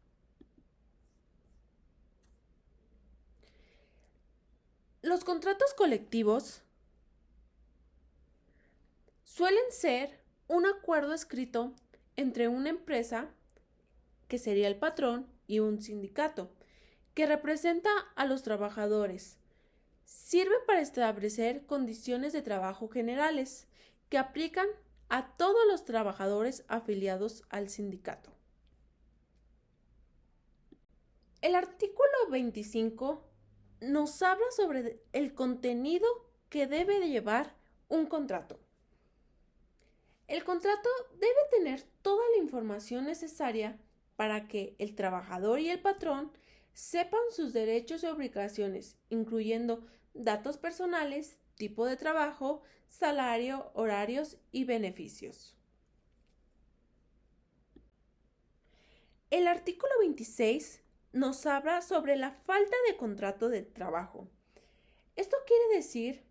Los contratos colectivos suelen ser un acuerdo escrito entre una empresa, que sería el patrón, y un sindicato, que representa a los trabajadores. Sirve para establecer condiciones de trabajo generales que aplican a todos los trabajadores afiliados al sindicato. El artículo 25 nos habla sobre el contenido que debe de llevar un contrato. El contrato debe tener toda la información necesaria para que el trabajador y el patrón sepan sus derechos y obligaciones, incluyendo datos personales, tipo de trabajo, salario, horarios y beneficios. El artículo 26 nos habla sobre la falta de contrato de trabajo. Esto quiere decir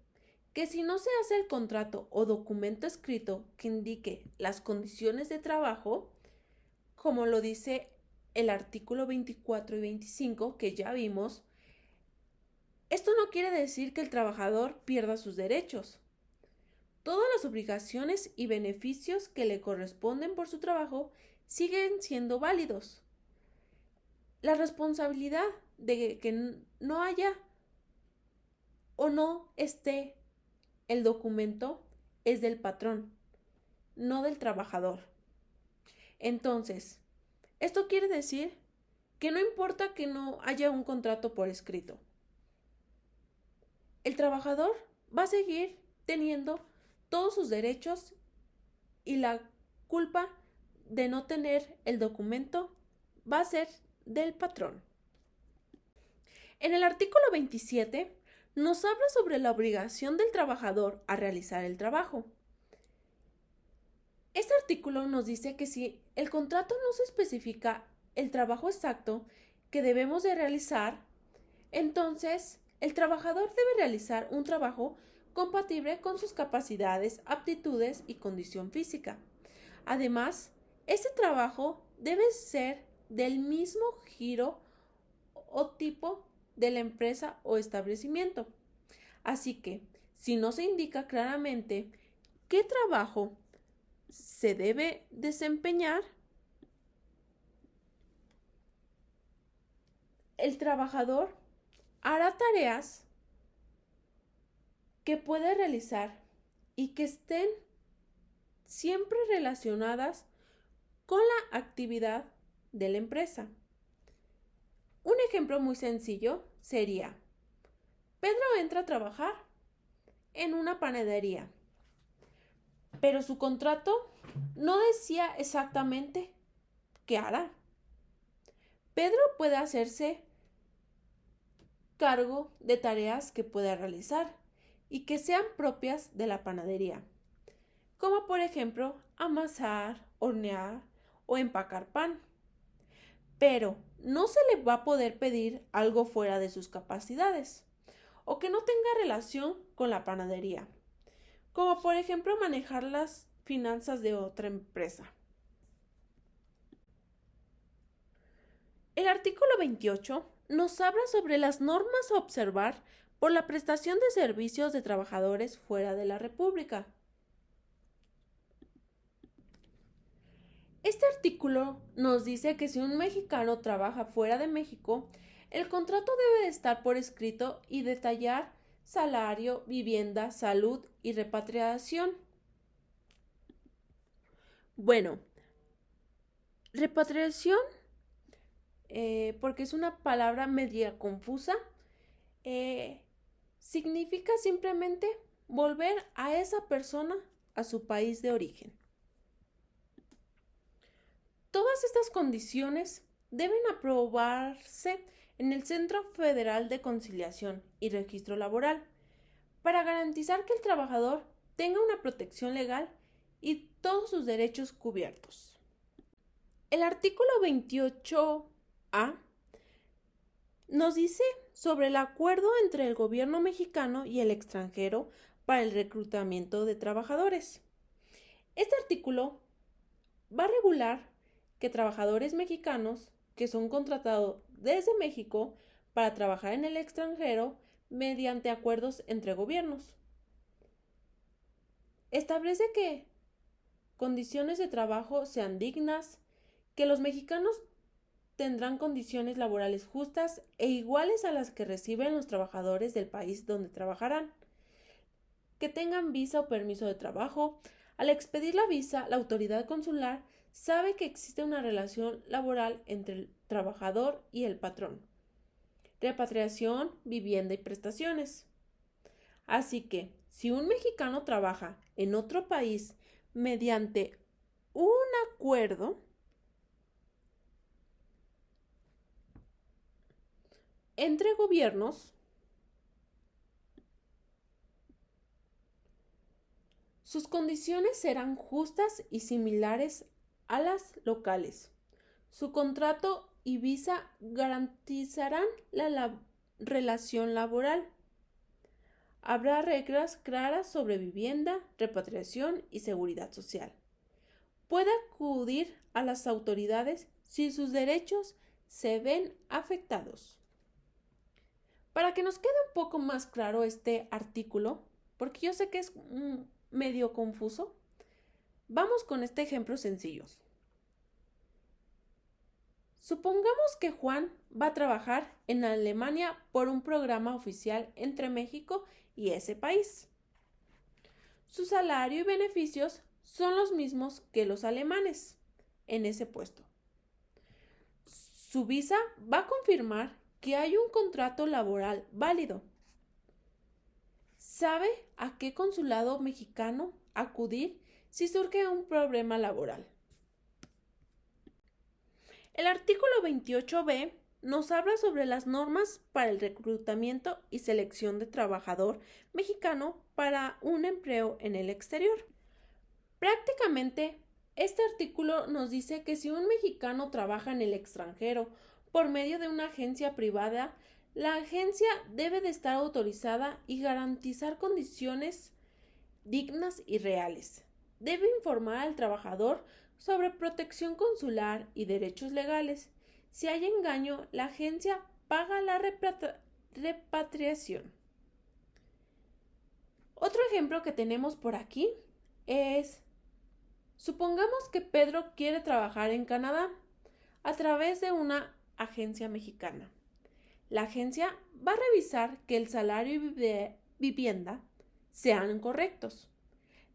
que si no se hace el contrato o documento escrito que indique las condiciones de trabajo, como lo dice el artículo 24 y 25 que ya vimos, esto no quiere decir que el trabajador pierda sus derechos. Todas las obligaciones y beneficios que le corresponden por su trabajo siguen siendo válidos. La responsabilidad de que no haya o no esté el documento es del patrón, no del trabajador. Entonces, esto quiere decir que no importa que no haya un contrato por escrito. El trabajador va a seguir teniendo todos sus derechos y la culpa de no tener el documento va a ser del patrón. En el artículo 27 nos habla sobre la obligación del trabajador a realizar el trabajo. Este artículo nos dice que si el contrato no se especifica el trabajo exacto que debemos de realizar, entonces el trabajador debe realizar un trabajo compatible con sus capacidades, aptitudes y condición física. Además, este trabajo debe ser del mismo giro o tipo de la empresa o establecimiento. Así que, si no se indica claramente qué trabajo se debe desempeñar, el trabajador hará tareas que puede realizar y que estén siempre relacionadas con la actividad de la empresa. Un ejemplo muy sencillo sería: Pedro entra a trabajar en una panadería, pero su contrato no decía exactamente qué hará. Pedro puede hacerse cargo de tareas que pueda realizar y que sean propias de la panadería, como por ejemplo amasar, hornear o empacar pan. Pero no se le va a poder pedir algo fuera de sus capacidades o que no tenga relación con la panadería. como por ejemplo manejar las finanzas de otra empresa. El artículo 28 nos habla sobre las normas a observar por la prestación de servicios de trabajadores fuera de la República. Este artículo nos dice que si un mexicano trabaja fuera de México, el contrato debe de estar por escrito y detallar salario, vivienda, salud y repatriación. Bueno, repatriación, porque es una palabra media confusa, significa simplemente volver a esa persona a su país de origen. Todas estas condiciones deben aprobarse en el Centro Federal de Conciliación y Registro Laboral para garantizar que el trabajador tenga una protección legal y todos sus derechos cubiertos. El artículo 28A nos dice sobre el acuerdo entre el gobierno mexicano y el extranjero para el reclutamiento de trabajadores. Este artículo va a regular que trabajadores mexicanos que son contratados desde México para trabajar en el extranjero mediante acuerdos entre gobiernos. Establece que condiciones de trabajo sean dignas, que los mexicanos tendrán condiciones laborales justas e iguales a las que reciben los trabajadores del país donde trabajarán, que tengan visa o permiso de trabajo. Al expedir la visa, la autoridad consular sabe que existe una relación laboral entre el trabajador y el patrón, repatriación, vivienda y prestaciones. Así que, si un mexicano trabaja en otro país mediante un acuerdo entre gobiernos, sus condiciones serán justas y similares a las locales. Su contrato y visa garantizarán la relación laboral. Habrá reglas claras sobre vivienda, repatriación y seguridad social. Puede acudir a las autoridades si sus derechos se ven afectados. Para que nos quede un poco más claro este artículo, porque yo sé que es medio confuso, vamos con este ejemplo sencillo. Supongamos que Juan va a trabajar en Alemania por un programa oficial entre México y ese país. Su salario y beneficios son los mismos que los alemanes en ese puesto. Su visa va a confirmar que hay un contrato laboral válido. ¿Sabe a qué consulado mexicano acudir si surge un problema laboral? El artículo 28b nos habla sobre las normas para el reclutamiento y selección de trabajador mexicano para un empleo en el exterior. Prácticamente, este artículo nos dice que si un mexicano trabaja en el extranjero por medio de una agencia privada, la agencia debe de estar autorizada y garantizar condiciones dignas y reales. Debe informar al trabajador sobre protección consular y derechos legales. Si hay engaño, la agencia paga la repatriación. Otro ejemplo que tenemos por aquí es, supongamos que Pedro quiere trabajar en Canadá a través de una agencia mexicana. La agencia va a revisar que el salario y vivienda sean correctos.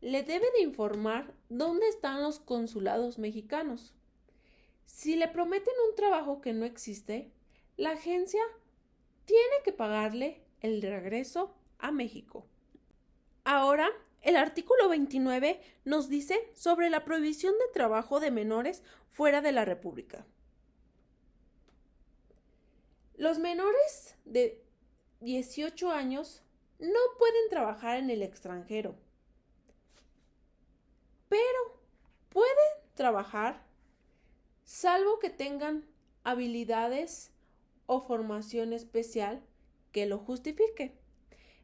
Le debe de informar dónde están los consulados mexicanos. Si le prometen un trabajo que no existe, la agencia tiene que pagarle el regreso a México. Ahora, el artículo 29 nos dice sobre la prohibición de trabajo de menores fuera de la República. Los menores de 18 años no pueden trabajar en el extranjero, pero pueden trabajar salvo que tengan habilidades o formación especial que lo justifique.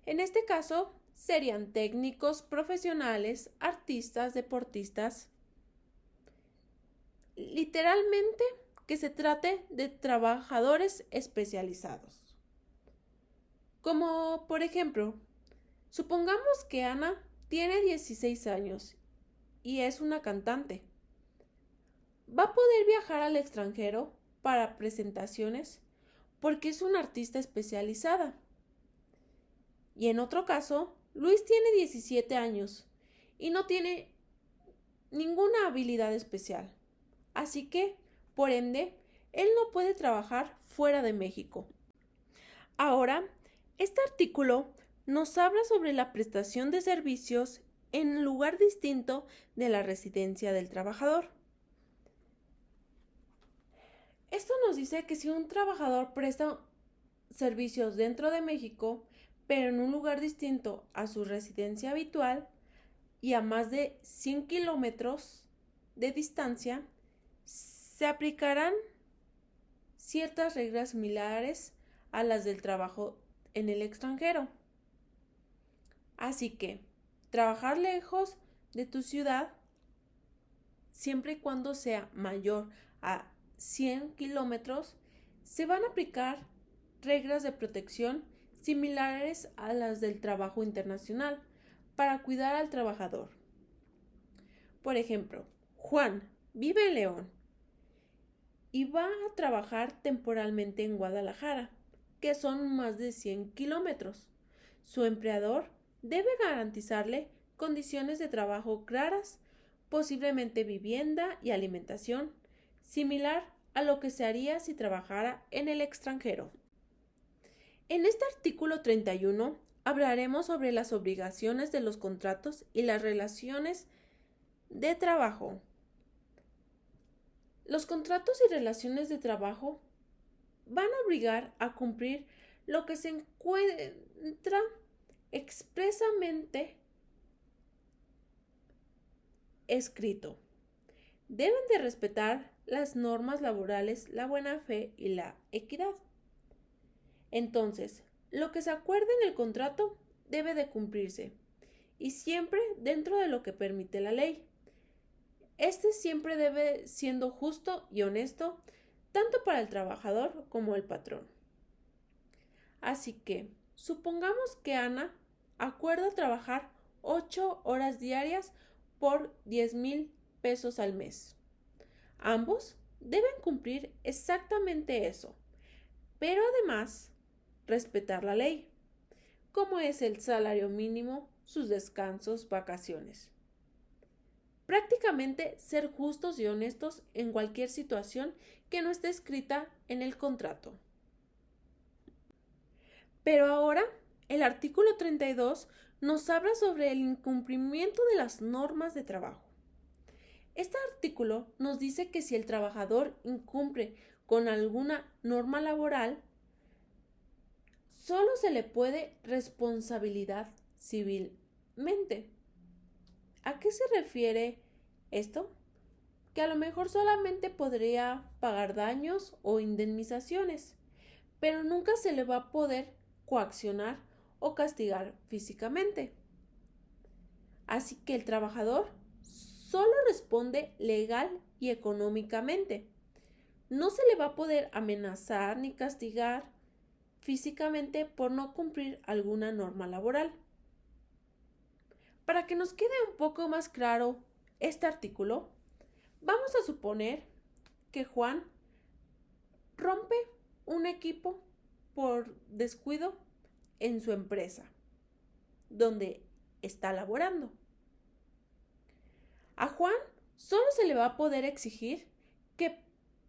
En este caso, serían técnicos, profesionales, artistas, deportistas. Literalmente que se trate de trabajadores especializados. Como por ejemplo, supongamos que Ana tiene 16 años y es una cantante. Va a poder viajar al extranjero para presentaciones porque es una artista especializada. Y en otro caso, Luis tiene 17 años y no tiene ninguna habilidad especial. Así que, por ende, él no puede trabajar fuera de México. Ahora, este artículo nos habla sobre la prestación de servicios en lugar distinto de la residencia del trabajador. Esto nos dice que si un trabajador presta servicios dentro de México, pero en un lugar distinto a su residencia habitual y a más de 100 kilómetros de distancia, se aplicarán ciertas reglas similares a las del trabajo en el extranjero. Así que, trabajar lejos de tu ciudad, siempre y cuando sea mayor a 100 kilómetros, se van a aplicar reglas de protección similares a las del trabajo internacional para cuidar al trabajador. Por ejemplo, Juan vive en León y va a trabajar temporalmente en Guadalajara, que son más de 100 kilómetros. Su empleador debe garantizarle condiciones de trabajo claras, posiblemente vivienda y alimentación, similar a lo que se haría si trabajara en el extranjero. En este artículo 31 hablaremos sobre las obligaciones de los contratos y las relaciones de trabajo. Los contratos y relaciones de trabajo van a obligar a cumplir lo que se encuentra expresamente escrito. Deben de respetar las normas laborales, la buena fe y la equidad. Entonces, lo que se acuerde en el contrato debe de cumplirse y siempre dentro de lo que permite la ley. Este siempre debe siendo justo y honesto tanto para el trabajador como el patrón. Así que, supongamos que Ana acuerda trabajar 8 horas diarias por 10,000 pesos al mes. Ambos deben cumplir exactamente eso, pero además respetar la ley, como es el salario mínimo, sus descansos, vacaciones. Prácticamente ser justos y honestos en cualquier situación que no esté escrita en el contrato. Pero ahora, el artículo 32 nos habla sobre el incumplimiento de las normas de trabajo. Este artículo nos dice que si el trabajador incumple con alguna norma laboral, solo se le puede responsabilidad civilmente. ¿A qué se refiere esto? Que a lo mejor solamente podría pagar daños o indemnizaciones, pero nunca se le va a poder coaccionar o castigar físicamente. Así que el trabajador solo responde legal y económicamente. No se le va a poder amenazar ni castigar físicamente por no cumplir alguna norma laboral. Para que nos quede un poco más claro este artículo, vamos a suponer que Juan rompe un equipo por descuido en su empresa, donde está laborando. A Juan solo se le va a poder exigir que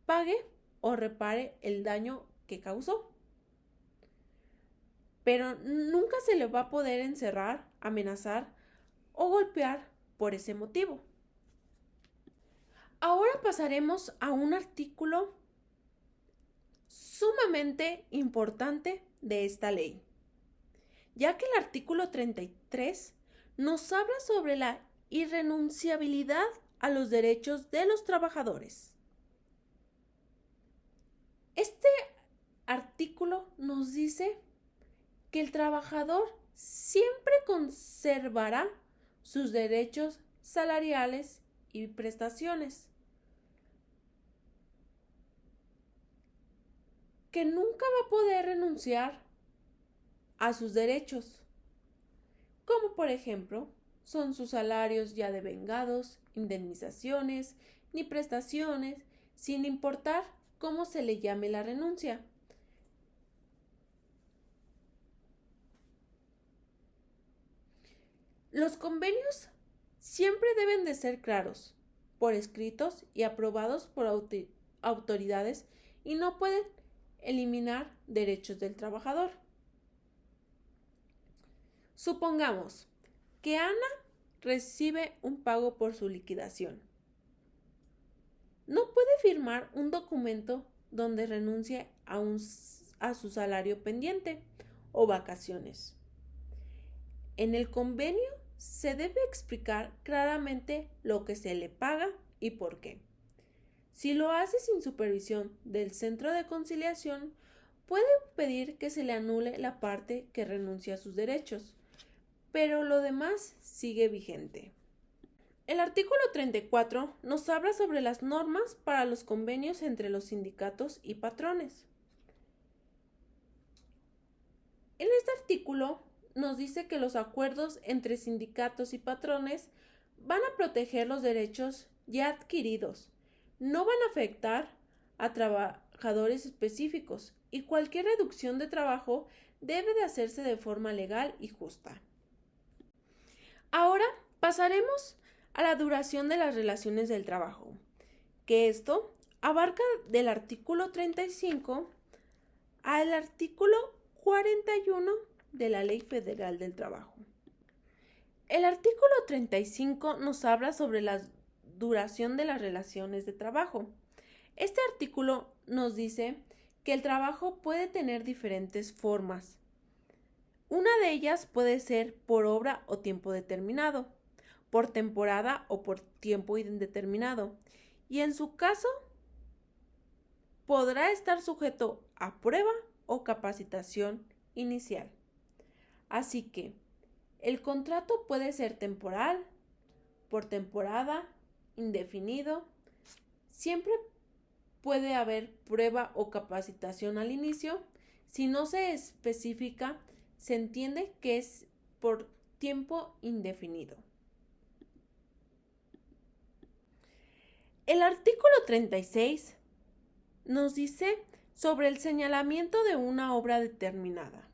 pague o repare el daño que causó. Pero nunca se le va a poder encerrar, amenazar o golpear por ese motivo. Ahora pasaremos a un artículo sumamente importante de esta ley, ya que el artículo 33 nos habla sobre la irrenunciabilidad a los derechos de los trabajadores. Este artículo nos dice que el trabajador siempre conservará sus derechos salariales y prestaciones, que nunca va a poder renunciar a sus derechos, como por ejemplo son sus salarios ya devengados, indemnizaciones ni prestaciones, sin importar cómo se le llame la renuncia. Los convenios siempre deben de ser claros, por escritos y aprobados por autoridades y no pueden eliminar derechos del trabajador. Supongamos que Ana recibe un pago por su liquidación. No puede firmar un documento donde renuncie a su salario pendiente o vacaciones. En el convenio se debe explicar claramente lo que se le paga y por qué. Si lo hace sin supervisión del centro de conciliación, puede pedir que se le anule la parte que renuncia a sus derechos, pero lo demás sigue vigente. El artículo 34 nos habla sobre las normas para los convenios entre los sindicatos y patrones. En este artículo nos dice que los acuerdos entre sindicatos y patrones van a proteger los derechos ya adquiridos, no van a afectar a trabajadores específicos y cualquier reducción de trabajo debe de hacerse de forma legal y justa. Ahora pasaremos a la duración de las relaciones del trabajo, que esto abarca del artículo 35 al artículo 41 de la Ley Federal del Trabajo. El artículo 35 nos habla sobre la duración de las relaciones de trabajo. Este artículo nos dice que el trabajo puede tener diferentes formas. Una de ellas puede ser por obra o tiempo determinado, por temporada o por tiempo indeterminado, y en su caso podrá estar sujeto a prueba o capacitación inicial. Así que el contrato puede ser temporal, por temporada, indefinido. Siempre puede haber prueba o capacitación al inicio. Si no se especifica, se entiende que es por tiempo indefinido. El artículo 36 nos dice sobre el señalamiento de una obra determinada.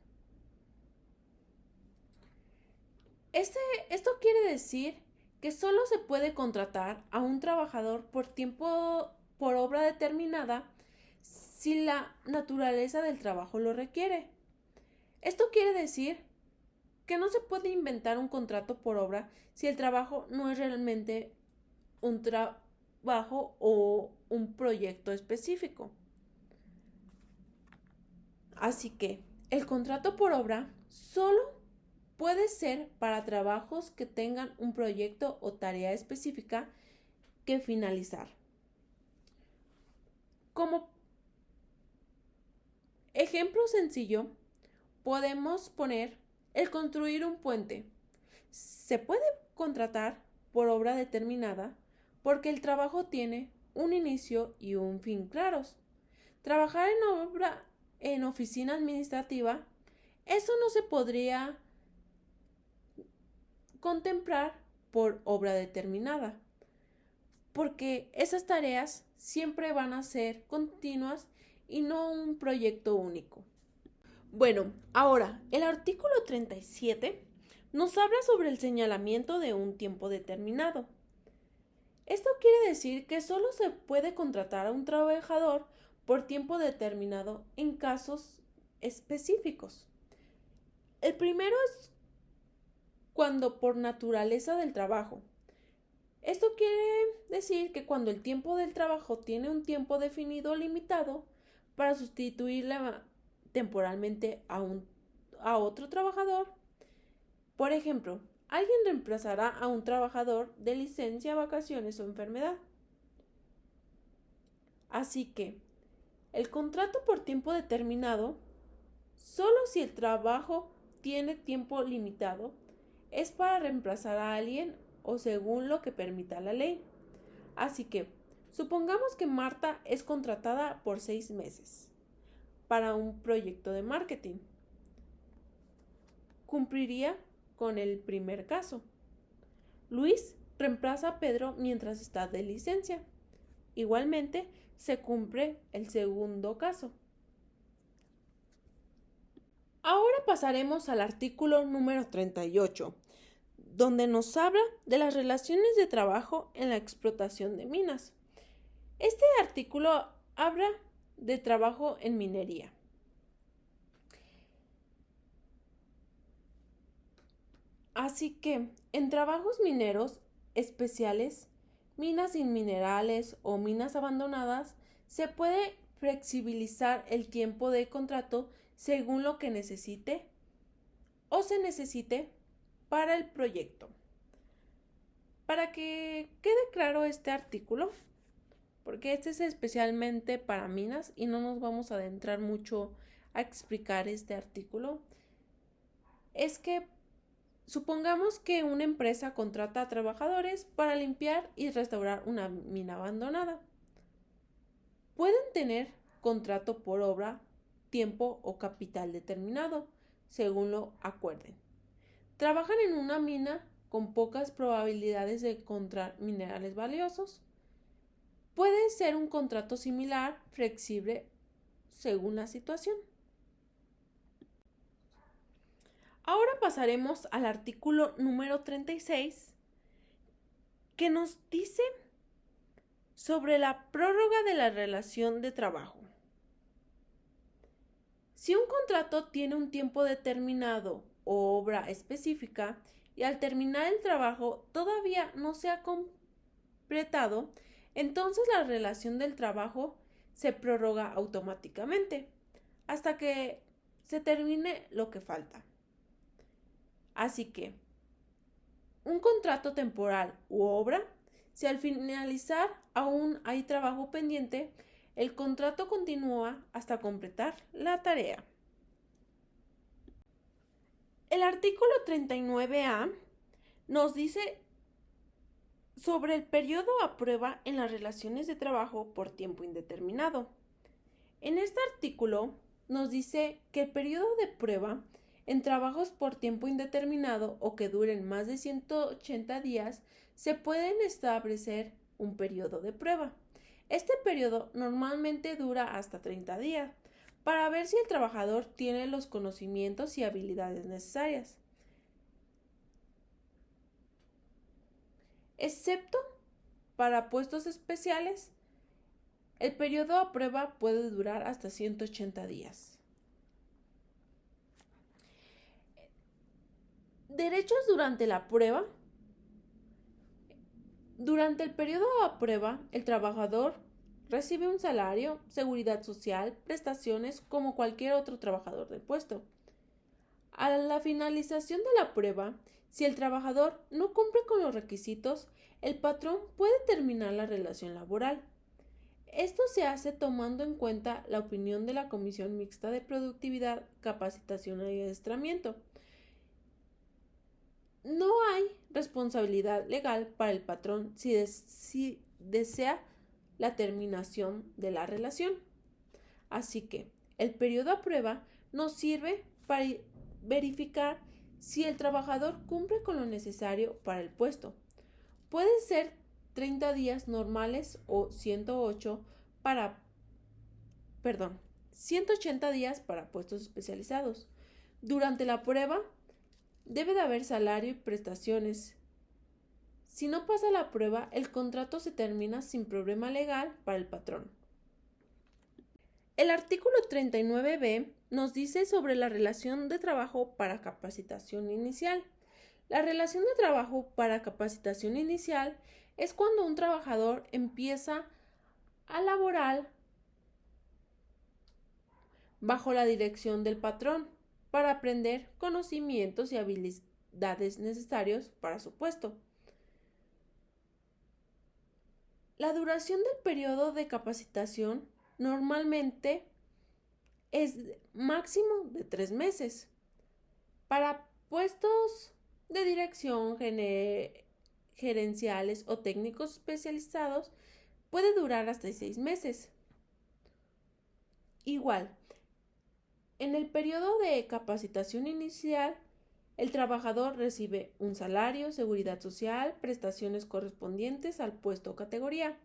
Esto quiere decir que solo se puede contratar a un trabajador por obra determinada si la naturaleza del trabajo lo requiere. Esto quiere decir que no se puede inventar un contrato por obra si el trabajo no es realmente un trabajo o un proyecto específico. Así que el contrato por obra solo puede ser para trabajos que tengan un proyecto o tarea específica que finalizar. Como ejemplo sencillo, podemos poner el construir un puente. Se puede contratar por obra determinada porque el trabajo tiene un inicio y un fin claros. Trabajar en oficina administrativa, eso no se podría contemplar por obra determinada, porque esas tareas siempre van a ser continuas y no un proyecto único. Bueno, ahora, el artículo 37 nos habla sobre el señalamiento de un tiempo determinado. Esto quiere decir que solo se puede contratar a un trabajador por tiempo determinado en casos específicos. El primero es cuando por naturaleza del trabajo. Esto quiere decir que cuando el tiempo del trabajo tiene un tiempo definido o limitado para sustituirle temporalmente a otro trabajador. Por ejemplo, alguien reemplazará a un trabajador de licencia, vacaciones o enfermedad. Así que el contrato por tiempo determinado, solo si el trabajo tiene tiempo limitado, es para reemplazar a alguien o según lo que permita la ley. Así que, supongamos que Marta es contratada por 6 meses para un proyecto de marketing. Cumpliría con el primer caso. Luis reemplaza a Pedro mientras está de licencia. Igualmente, se cumple el segundo caso. Ahora pasaremos al artículo número 38, donde nos habla de las relaciones de trabajo en la explotación de minas. Este artículo habla de trabajo en minería. Así que, en trabajos mineros especiales, minas sin minerales o minas abandonadas, se puede flexibilizar el tiempo de contrato según lo que necesite o se necesite para el proyecto. Para que quede claro este artículo, porque este es especialmente para minas y no nos vamos a adentrar mucho a explicar este artículo, es que supongamos que una empresa contrata a trabajadores para limpiar y restaurar una mina abandonada. Pueden tener contrato por obra, tiempo o capital determinado, según lo acuerden. Trabajan en una mina con pocas probabilidades de encontrar minerales valiosos. Puede ser un contrato similar, flexible, según la situación. Ahora pasaremos al artículo número 36, que nos dice sobre la prórroga de la relación de trabajo. Si un contrato tiene un tiempo determinado o obra específica y al terminar el trabajo todavía no se ha completado, entonces la relación del trabajo se prorroga automáticamente hasta que se termine lo que falta. Así que, un contrato temporal u obra, si al finalizar aún hay trabajo pendiente, el contrato continúa hasta completar la tarea. El artículo 39A nos dice sobre el periodo a prueba en las relaciones de trabajo por tiempo indeterminado. En este artículo nos dice que el periodo de prueba en trabajos por tiempo indeterminado o que duren más de 180 días, se pueden establecer un periodo de prueba. Este periodo normalmente dura hasta 30 días para ver si el trabajador tiene los conocimientos y habilidades necesarias. Excepto para puestos especiales, el periodo a prueba puede durar hasta 180 días. Derechos durante la prueba. Durante el periodo a prueba, el trabajador recibe un salario, seguridad social, prestaciones como cualquier otro trabajador del puesto. A la finalización de la prueba, si el trabajador no cumple con los requisitos, el patrón puede terminar la relación laboral. Esto se hace tomando en cuenta la opinión de la Comisión Mixta de Productividad, Capacitación y Adiestramiento. No hay responsabilidad legal para el patrón si desea la terminación de la relación. Así que el periodo a prueba nos sirve para verificar si el trabajador cumple con lo necesario para el puesto. Puede ser 30 días normales o 180 días para puestos especializados. Durante la prueba debe de haber salario y prestaciones. Si no pasa la prueba, el contrato se termina sin problema legal para el patrón. El artículo 39b nos dice sobre la relación de trabajo para capacitación inicial. La relación de trabajo para capacitación inicial es cuando un trabajador empieza a laborar bajo la dirección del patrón para aprender conocimientos y habilidades necesarios para su puesto. La duración del periodo de capacitación normalmente es máximo de 3 meses. Para puestos de dirección gerenciales o técnicos especializados puede durar hasta 6 meses. Igual, en el periodo de capacitación inicial, el trabajador recibe un salario, seguridad social, prestaciones correspondientes al puesto o categoría.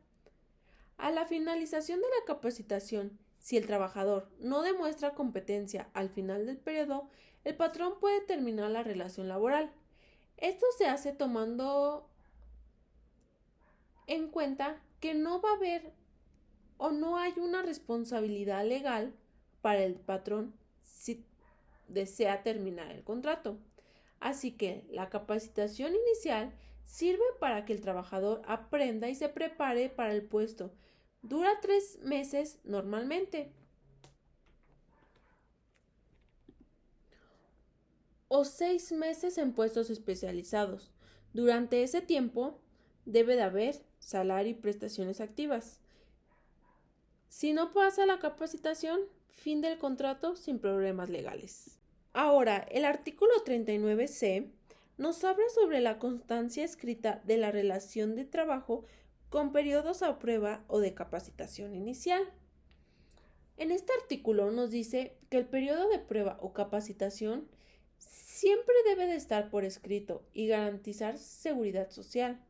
A la finalización de la capacitación, si el trabajador no demuestra competencia al final del periodo, el patrón puede terminar la relación laboral. Esto se hace tomando en cuenta que no va a haber o no hay una responsabilidad legal para el patrón si desea terminar el contrato. Así que la capacitación inicial sirve para que el trabajador aprenda y se prepare para el puesto. Dura 3 meses normalmente. O 6 meses en puestos especializados. Durante ese tiempo debe de haber salario y prestaciones activas. Si no pasa la capacitación, fin del contrato sin problemas legales. Ahora, el artículo 39C nos habla sobre la constancia escrita de la relación de trabajo con periodos a prueba o de capacitación inicial. En este artículo nos dice que el periodo de prueba o capacitación siempre debe de estar por escrito y garantizar seguridad social.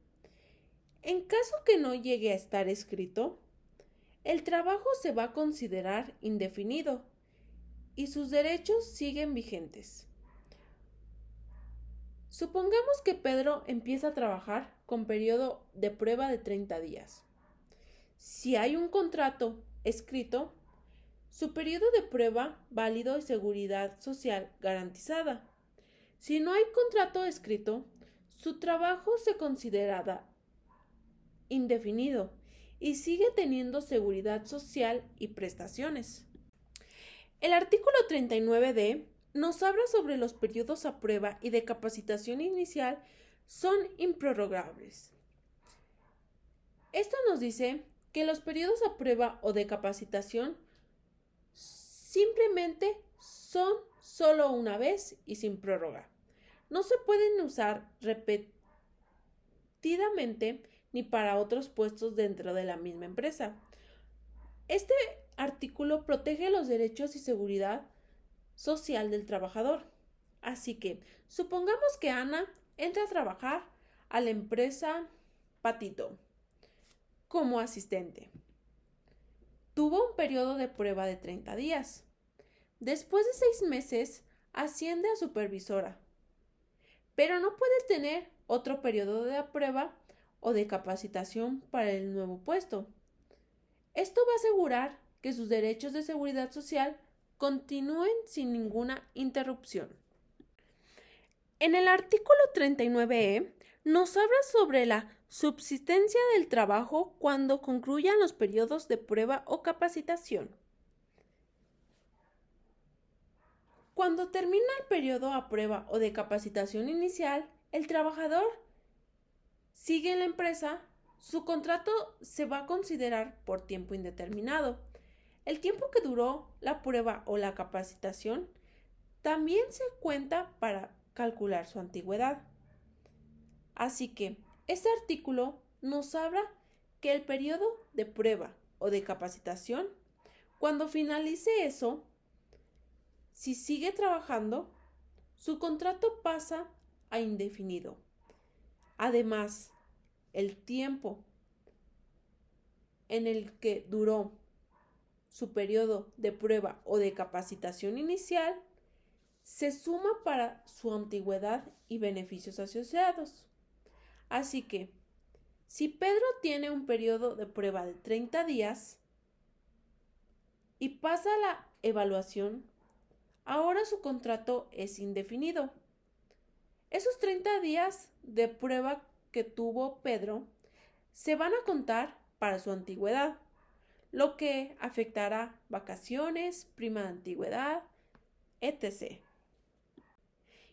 En caso que no llegue a estar escrito, el trabajo se va a considerar indefinido y sus derechos siguen vigentes. Supongamos que Pedro empieza a trabajar con periodo de prueba de 30 días. Si hay un contrato escrito, su periodo de prueba válido y seguridad social garantizada. Si no hay contrato escrito, su trabajo se considera indefinido y sigue teniendo seguridad social y prestaciones. El artículo 39D nos habla sobre los periodos a prueba y de capacitación inicial son improrrogables. Esto nos dice que los periodos a prueba o de capacitación simplemente son solo una vez y sin prórroga. No se pueden usar repetidamente ni para otros puestos dentro de la misma empresa. Este artículo protege los derechos y seguridad social del trabajador. Así que, supongamos que Ana entra a trabajar a la empresa Patito como asistente. Tuvo un periodo de prueba de 30 días. Después de 6 meses, asciende a supervisora. Pero no puede tener otro periodo de prueba o de capacitación para el nuevo puesto. Esto va a asegurar que sus derechos de seguridad social continúen sin ninguna interrupción. En el artículo 39E nos habla sobre la subsistencia del trabajo cuando concluyan los periodos de prueba o capacitación. Cuando termina el periodo a prueba o de capacitación inicial, el trabajador sigue en la empresa, su contrato se va a considerar por tiempo indeterminado. El tiempo que duró la prueba o la capacitación también se cuenta para calcular su antigüedad. Así que este artículo nos habla que el periodo de prueba o de capacitación, cuando finalice eso, si sigue trabajando, su contrato pasa a indefinido. Además, el tiempo en el que duró su periodo de prueba o de capacitación inicial se suma para su antigüedad y beneficios asociados. Así que, si Pedro tiene un periodo de prueba de 30 días y pasa la evaluación, ahora su contrato es indefinido. Esos 30 días de prueba que tuvo Pedro se van a contar para su antigüedad, lo que afectará vacaciones, prima de antigüedad, etc.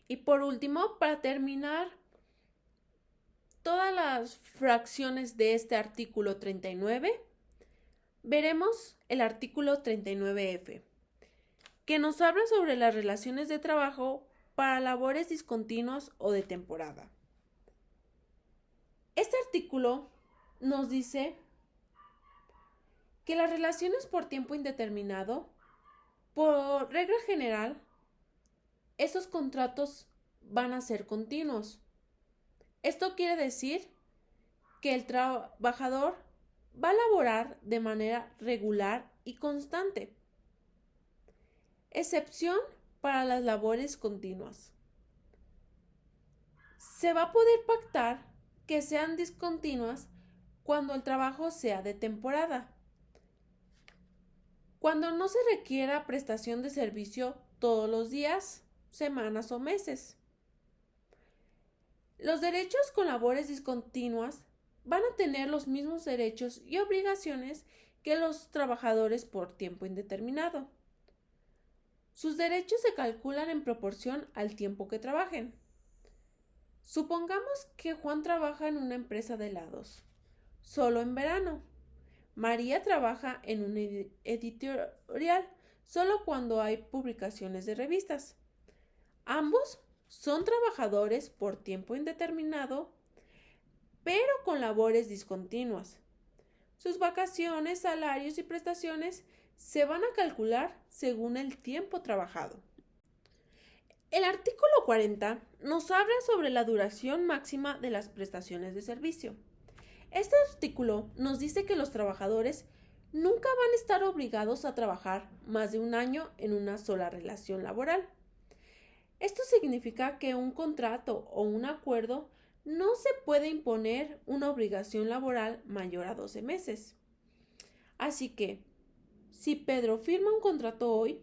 Y por último, para terminar todas las fracciones de este artículo 39, veremos el artículo 39F, que nos habla sobre las relaciones de trabajo para labores discontinuas o de temporada. Este artículo nos dice que las relaciones por tiempo indeterminado, por regla general, esos contratos van a ser continuos. Esto quiere decir que el trabajador va a laborar de manera regular y constante. Excepción para las labores continuas. Se va a poder pactar que sean discontinuas cuando el trabajo sea de temporada, cuando no se requiera prestación de servicio todos los días, semanas o meses. Los derechos con labores discontinuas van a tener los mismos derechos y obligaciones que los trabajadores por tiempo indeterminado. Sus derechos se calculan en proporción al tiempo que trabajen. Supongamos que Juan trabaja en una empresa de helados, solo en verano. María trabaja en un editorial, solo cuando hay publicaciones de revistas. Ambos son trabajadores por tiempo indeterminado, pero con labores discontinuas. Sus vacaciones, salarios y prestaciones se van a calcular según el tiempo trabajado. El artículo 40 nos habla sobre la duración máxima de las prestaciones de servicio. Este artículo nos dice que los trabajadores nunca van a estar obligados a trabajar más de un año en una sola relación laboral. Esto significa que un contrato o un acuerdo no se puede imponer una obligación laboral mayor a 12 meses. Así que, si Pedro firma un contrato hoy,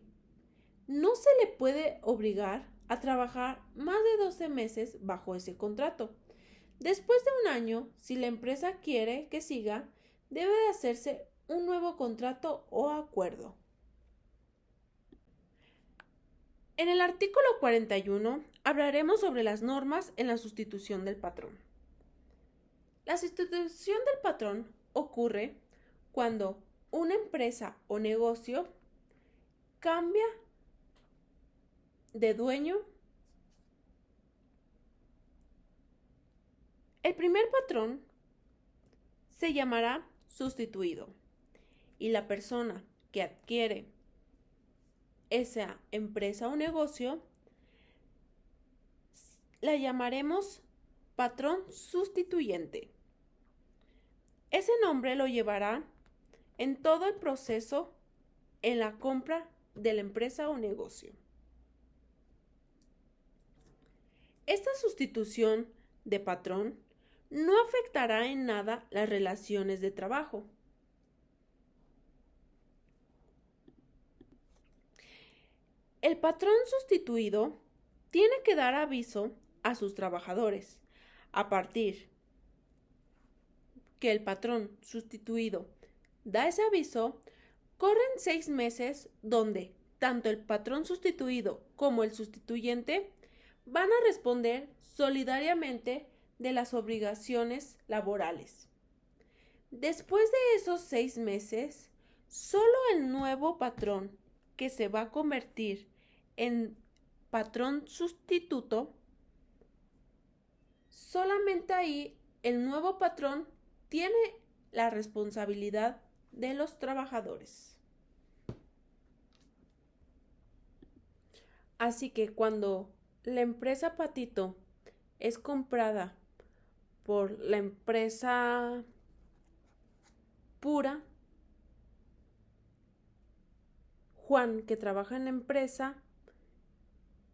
no se le puede obligar a trabajar más de 12 meses bajo ese contrato. Después de un año, si la empresa quiere que siga, debe de hacerse un nuevo contrato o acuerdo. En el artículo 41 hablaremos sobre las normas en la sustitución del patrón. La sustitución del patrón ocurre cuando una empresa o negocio cambia de dueño. El primer patrón se llamará sustituido y la persona que adquiere esa empresa o negocio la llamaremos patrón sustituyente. Ese nombre lo llevará en todo el proceso en la compra de la empresa o negocio. Esta sustitución de patrón no afectará en nada las relaciones de trabajo. El patrón sustituido tiene que dar aviso a sus trabajadores. A partir que el patrón sustituido da ese aviso, corren 6 meses donde tanto el patrón sustituido como el sustituyente van a responder solidariamente de las obligaciones laborales. Después de esos 6 meses, solo el nuevo patrón, que se va a convertir en patrón sustituto, solamente ahí el nuevo patrón tiene la responsabilidad de los trabajadores. Así que cuando la empresa Patito es comprada por la empresa Pura, Juan, que trabaja en la empresa,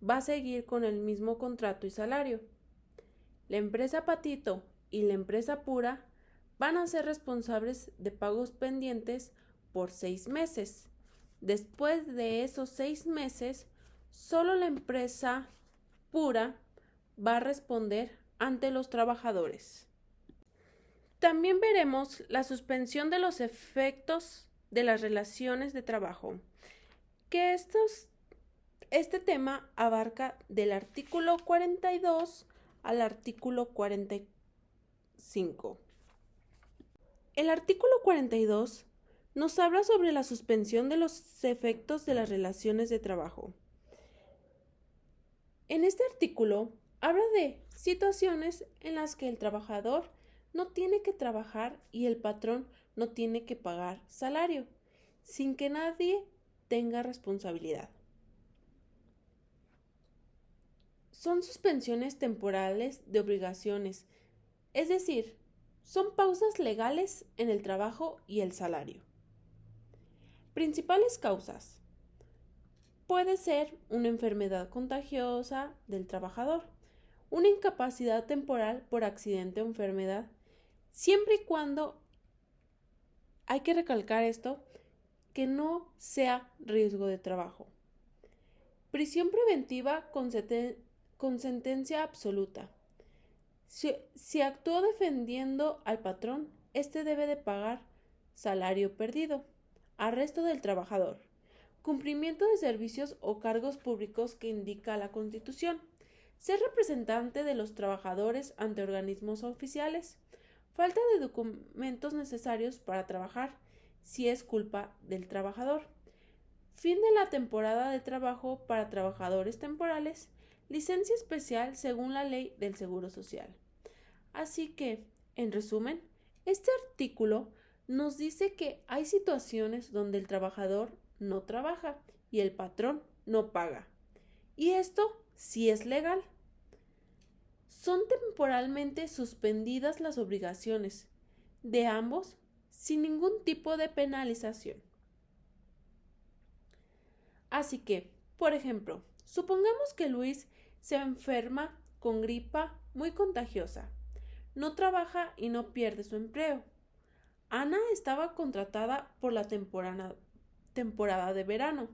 va a seguir con el mismo contrato y salario. La empresa Patito y la empresa Pura van a ser responsables de pagos pendientes por 6 meses. Después de esos 6 meses, solo la empresa Pura va a responder ante los trabajadores. También veremos la suspensión de los efectos de las relaciones de trabajo, que este tema abarca del artículo 42 al artículo 45. El artículo 42 nos habla sobre la suspensión de los efectos de las relaciones de trabajo. En este artículo habla de situaciones en las que el trabajador no tiene que trabajar y el patrón no tiene que pagar salario, sin que nadie tenga responsabilidad. Son suspensiones temporales de obligaciones, es decir, son pausas legales en el trabajo y el salario. Principales causas. Puede ser una enfermedad contagiosa del trabajador, una incapacidad temporal por accidente o enfermedad, siempre y cuando, hay que recalcar esto, que no sea riesgo de trabajo. Prisión preventiva con sentencia absoluta. Si actuó defendiendo al patrón, éste debe de pagar salario perdido, arresto del trabajador, cumplimiento de servicios o cargos públicos que indica la Constitución, ser representante de los trabajadores ante organismos oficiales, falta de documentos necesarios para trabajar, si es culpa del trabajador, fin de la temporada de trabajo para trabajadores temporales, licencia especial según la ley del Seguro Social. Así que, en resumen, este artículo nos dice que hay situaciones donde el trabajador no trabaja y el patrón no paga. Y esto sí es legal. Son temporalmente suspendidas las obligaciones de ambos sin ningún tipo de penalización. Así que, por ejemplo, supongamos que Luis se enferma con gripa muy contagiosa. No trabaja y no pierde su empleo. Ana estaba contratada por la temporada de verano.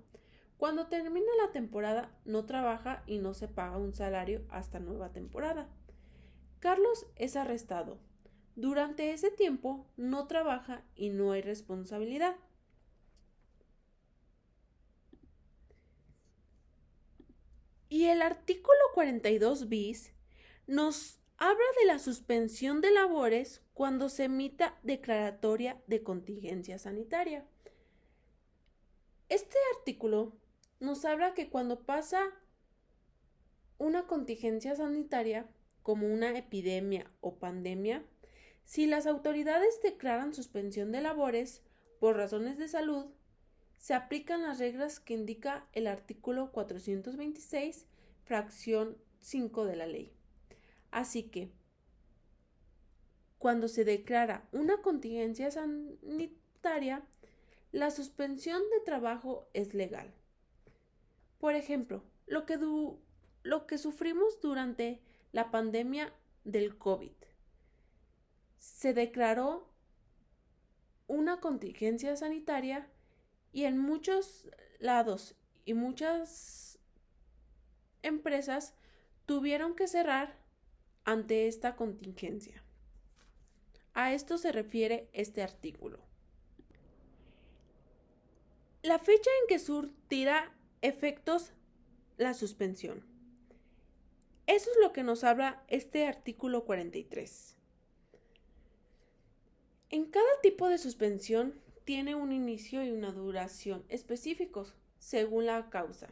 Cuando termina la temporada no trabaja y no se paga un salario hasta nueva temporada. Carlos es arrestado. Durante ese tiempo no trabaja y no hay responsabilidad. Y el artículo 42 bis nos habla de la suspensión de labores cuando se emita declaratoria de contingencia sanitaria. Este artículo nos habla que cuando pasa una contingencia sanitaria, como una epidemia o pandemia, si las autoridades declaran suspensión de labores por razones de salud, se aplican las reglas que indica el artículo 426, fracción 5 de la ley. Así que, cuando se declara una contingencia sanitaria, la suspensión de trabajo es legal. Por ejemplo, lo que sufrimos durante la pandemia del COVID. Se declaró una contingencia sanitaria y en muchos lados y muchas empresas tuvieron que cerrar ante esta contingencia. A esto se refiere este artículo. La fecha en que surtirá efectos la suspensión. Eso es lo que nos habla este artículo 43. En cada tipo de suspensión tiene un inicio y una duración específicos, según la causa.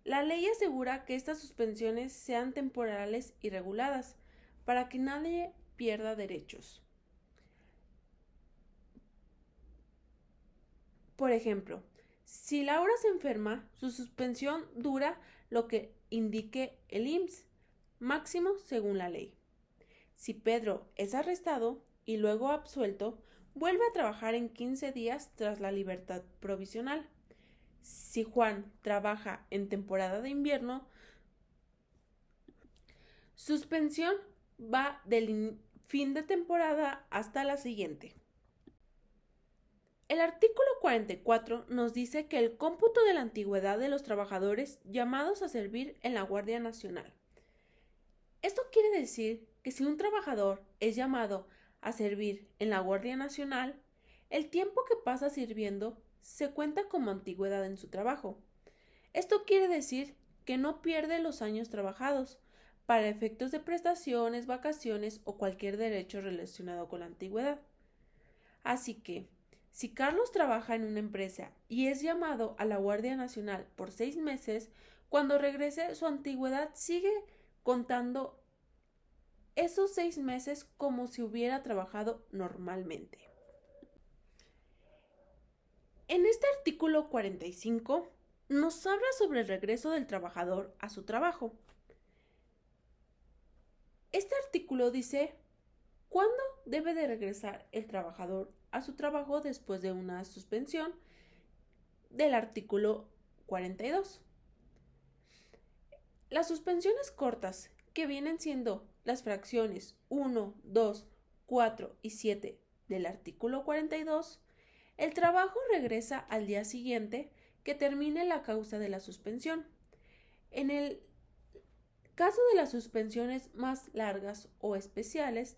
La ley asegura que estas suspensiones sean temporales y reguladas, para que nadie pierda derechos. Por ejemplo, si Laura se enferma, su suspensión dura lo que indique el IMSS, máximo según la ley. Si Pedro es arrestado y luego absuelto, vuelve a trabajar en 15 días tras la libertad provisional. Si Juan trabaja en temporada de invierno, suspensión va del fin de temporada hasta la siguiente. El artículo 44 nos dice que el cómputo de la antigüedad de los trabajadores llamados a servir en la Guardia Nacional. Esto quiere decir que si un trabajador es llamado a servir en la Guardia Nacional, el tiempo que pasa sirviendo se cuenta como antigüedad en su trabajo. Esto quiere decir que no pierde los años trabajados para efectos de prestaciones, vacaciones o cualquier derecho relacionado con la antigüedad. Así que, si Carlos trabaja en una empresa y es llamado a la Guardia Nacional por 6 meses, Cuando regrese, su antigüedad sigue contando esos 6 meses como si hubiera trabajado normalmente. En este artículo 45 nos habla sobre el regreso del trabajador a su trabajo. Este artículo dice cuándo debe de regresar el trabajador a su trabajo después de una suspensión del artículo 42. Las suspensiones cortas, que vienen siendo las fracciones 1, 2, 4 y 7 del artículo 42, el trabajo regresa al día siguiente que termine la causa de la suspensión. En el caso de las suspensiones más largas o especiales,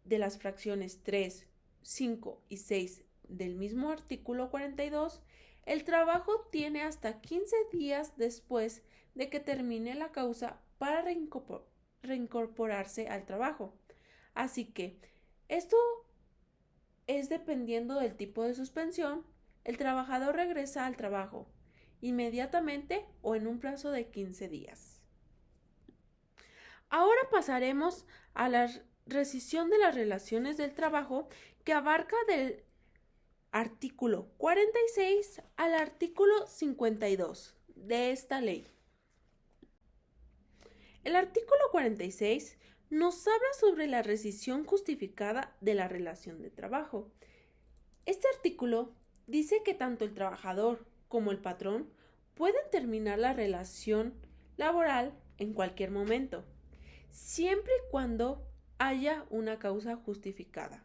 de las fracciones 3, 5 y 6 del mismo artículo 42, el trabajo tiene hasta 15 días después de que termine la causa para reincorporarse al trabajo. Así que esto es dependiendo del tipo de suspensión, el trabajador regresa al trabajo inmediatamente o en un plazo de 15 días. Ahora pasaremos a la rescisión de las relaciones del trabajo, que abarca del artículo 46 al artículo 52 de esta ley. El artículo 46 nos habla sobre la rescisión justificada de la relación de trabajo. Este artículo dice que tanto el trabajador como el patrón pueden terminar la relación laboral en cualquier momento, siempre y cuando haya una causa justificada.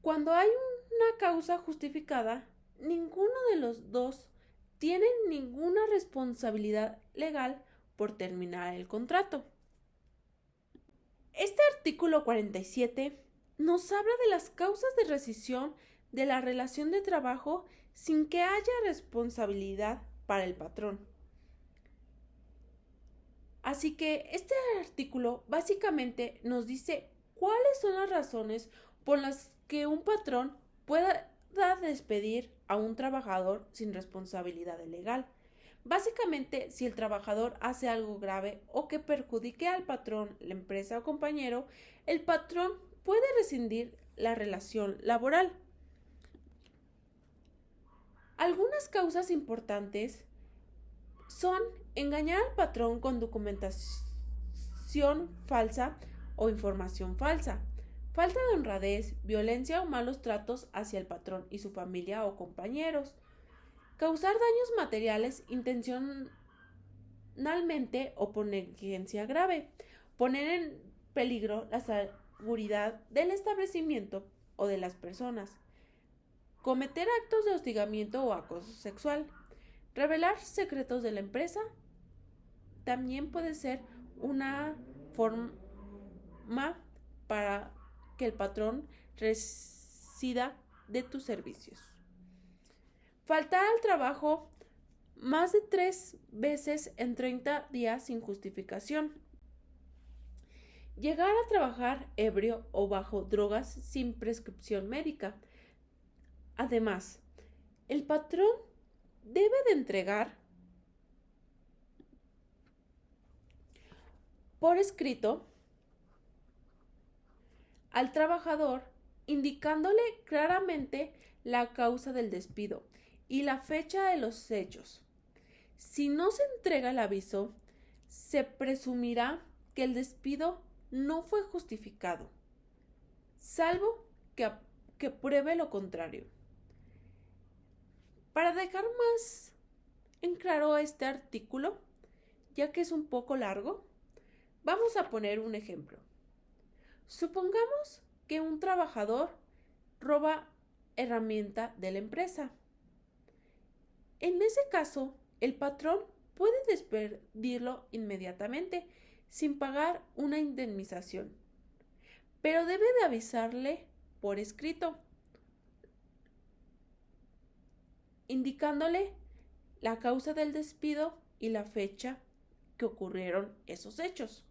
Cuando hay una causa justificada, ninguno de los dos tiene ninguna responsabilidad legal por terminar el contrato. Este artículo 47 nos habla de las causas de rescisión de la relación de trabajo sin que haya responsabilidad para el patrón. Así que este artículo básicamente nos dice cuáles son las razones por las que un patrón pueda despedir a un trabajador sin responsabilidad legal. Básicamente, si el trabajador hace algo grave o que perjudique al patrón, la empresa o compañero, el patrón puede rescindir la relación laboral. Algunas causas importantes son engañar al patrón con documentación falsa o información falsa, falta de honradez, violencia o malos tratos hacia el patrón y su familia o compañeros, causar daños materiales intencionalmente o por negligencia grave, poner en peligro la seguridad del establecimiento o de las personas, cometer actos de hostigamiento o acoso sexual, revelar secretos de la empresa. También puede ser una forma para que el patrón rescida de tus servicios. Faltar al trabajo más de 3 veces en 30 días sin justificación. Llegar a trabajar ebrio o bajo drogas sin prescripción médica. Además, el patrón debe de entregar por escrito al trabajador indicándole claramente la causa del despido y la fecha de los hechos. Si no se entrega el aviso, se presumirá que el despido no fue justificado, salvo que pruebe lo contrario. Para dejar más en claro este artículo, ya que es un poco largo, vamos a poner un ejemplo. Supongamos que un trabajador roba herramienta de la empresa. En ese caso, el patrón puede despedirlo inmediatamente sin pagar una indemnización, pero debe de avisarle por escrito, indicándole la causa del despido y la fecha que ocurrieron esos hechos.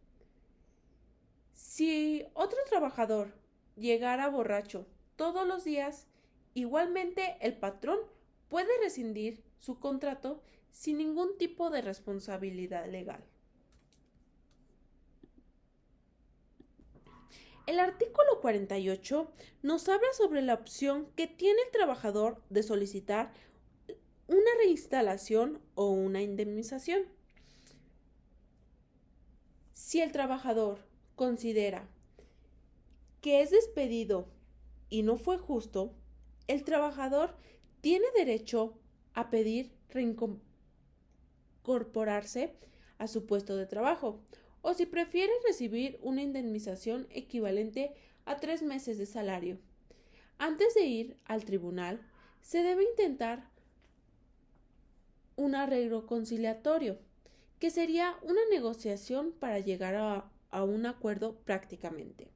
Si otro trabajador llegara borracho todos los días, igualmente el patrón puede rescindir su contrato sin ningún tipo de responsabilidad legal. El artículo 48 nos habla sobre la opción que tiene el trabajador de solicitar una reinstalación o una indemnización. Si el trabajador considera que es despedido y no fue justo, el trabajador tiene derecho a pedir reincorporarse a su puesto de trabajo, o si prefiere recibir una indemnización equivalente a 3 meses de salario. Antes de ir al tribunal, se debe intentar un arreglo conciliatorio, que sería una negociación para llegar a un acuerdo prácticamente.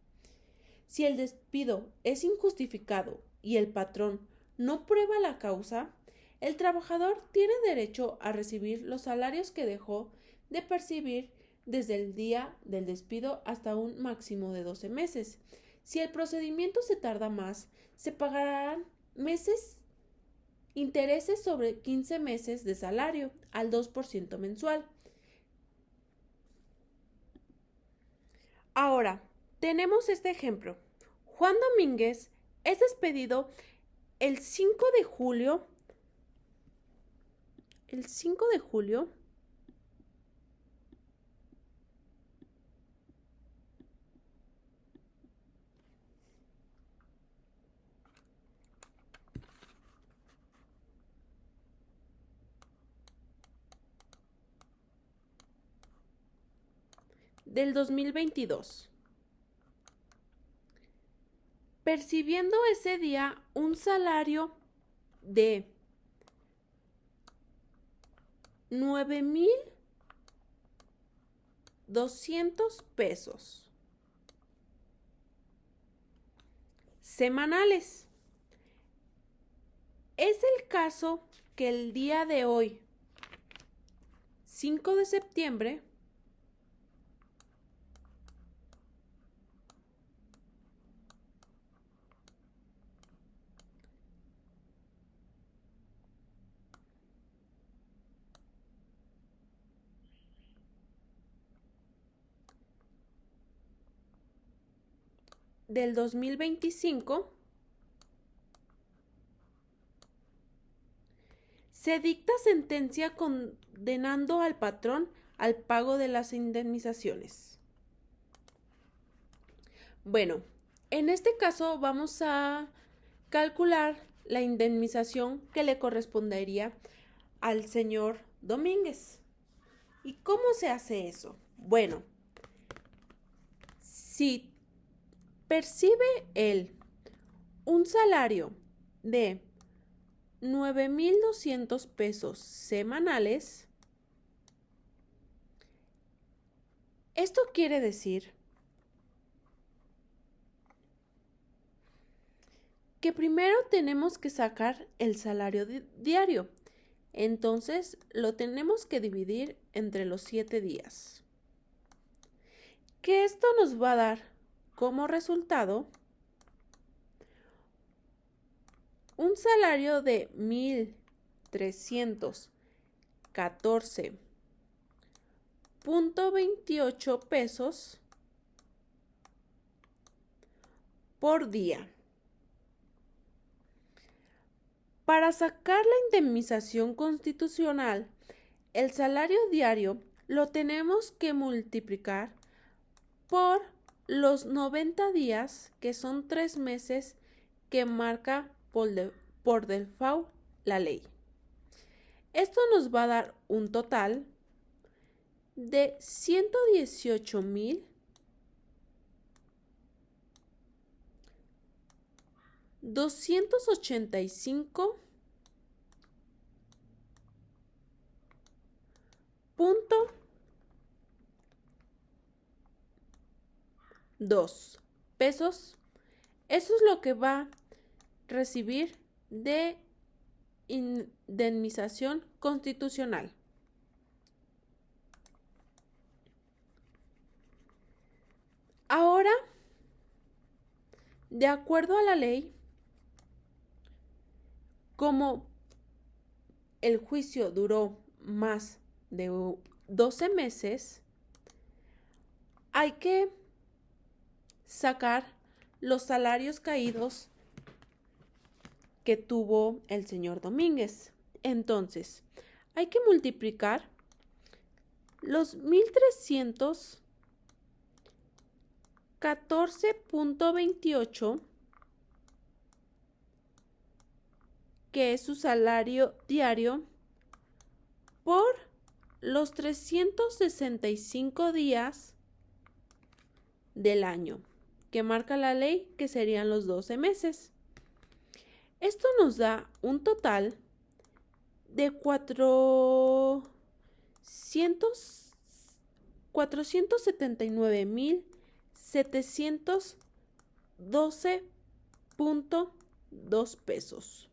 Si el despido es injustificado y el patrón no prueba la causa, el trabajador tiene derecho a recibir los salarios que dejó de percibir desde el día del despido hasta un máximo de 12 meses. Si el procedimiento se tarda más, se pagarán intereses sobre 15 meses de salario al 2% mensual. Ahora, tenemos este ejemplo. Juan Domínguez es despedido el 5 de julio del 2022, percibiendo ese día un salario de 9,200 pesos semanales. Es el caso que el día de hoy, 5 de septiembre, del 2025, se dicta sentencia condenando al patrón al pago de las indemnizaciones. Bueno, en este caso vamos a calcular la indemnización que le correspondería al señor Domínguez. ¿Y cómo se hace eso? Bueno, si percibe él un salario de 9,200 pesos semanales, esto quiere decir que primero tenemos que sacar el salario diario. Entonces lo tenemos que dividir entre los 7 días. Que esto nos va a dar como resultado un salario de 1,314.28 pesos por día. Para sacar la indemnización constitucional, el salario diario lo tenemos que multiplicar por los 90 días, que son 3 meses que marca por default la ley. Esto nos va a dar un total de 125,2 pesos. Eso es lo que va a recibir de indemnización constitucional. Ahora, de acuerdo a la ley, como el juicio duró más de 12 meses, hay que sacar los salarios caídos que tuvo el señor Domínguez. Entonces, hay que multiplicar los 1314.28, que es su salario diario, por los 365 días del año, que marca la ley, que serían los 12 meses. Esto nos da un total de 479.712.2 pesos.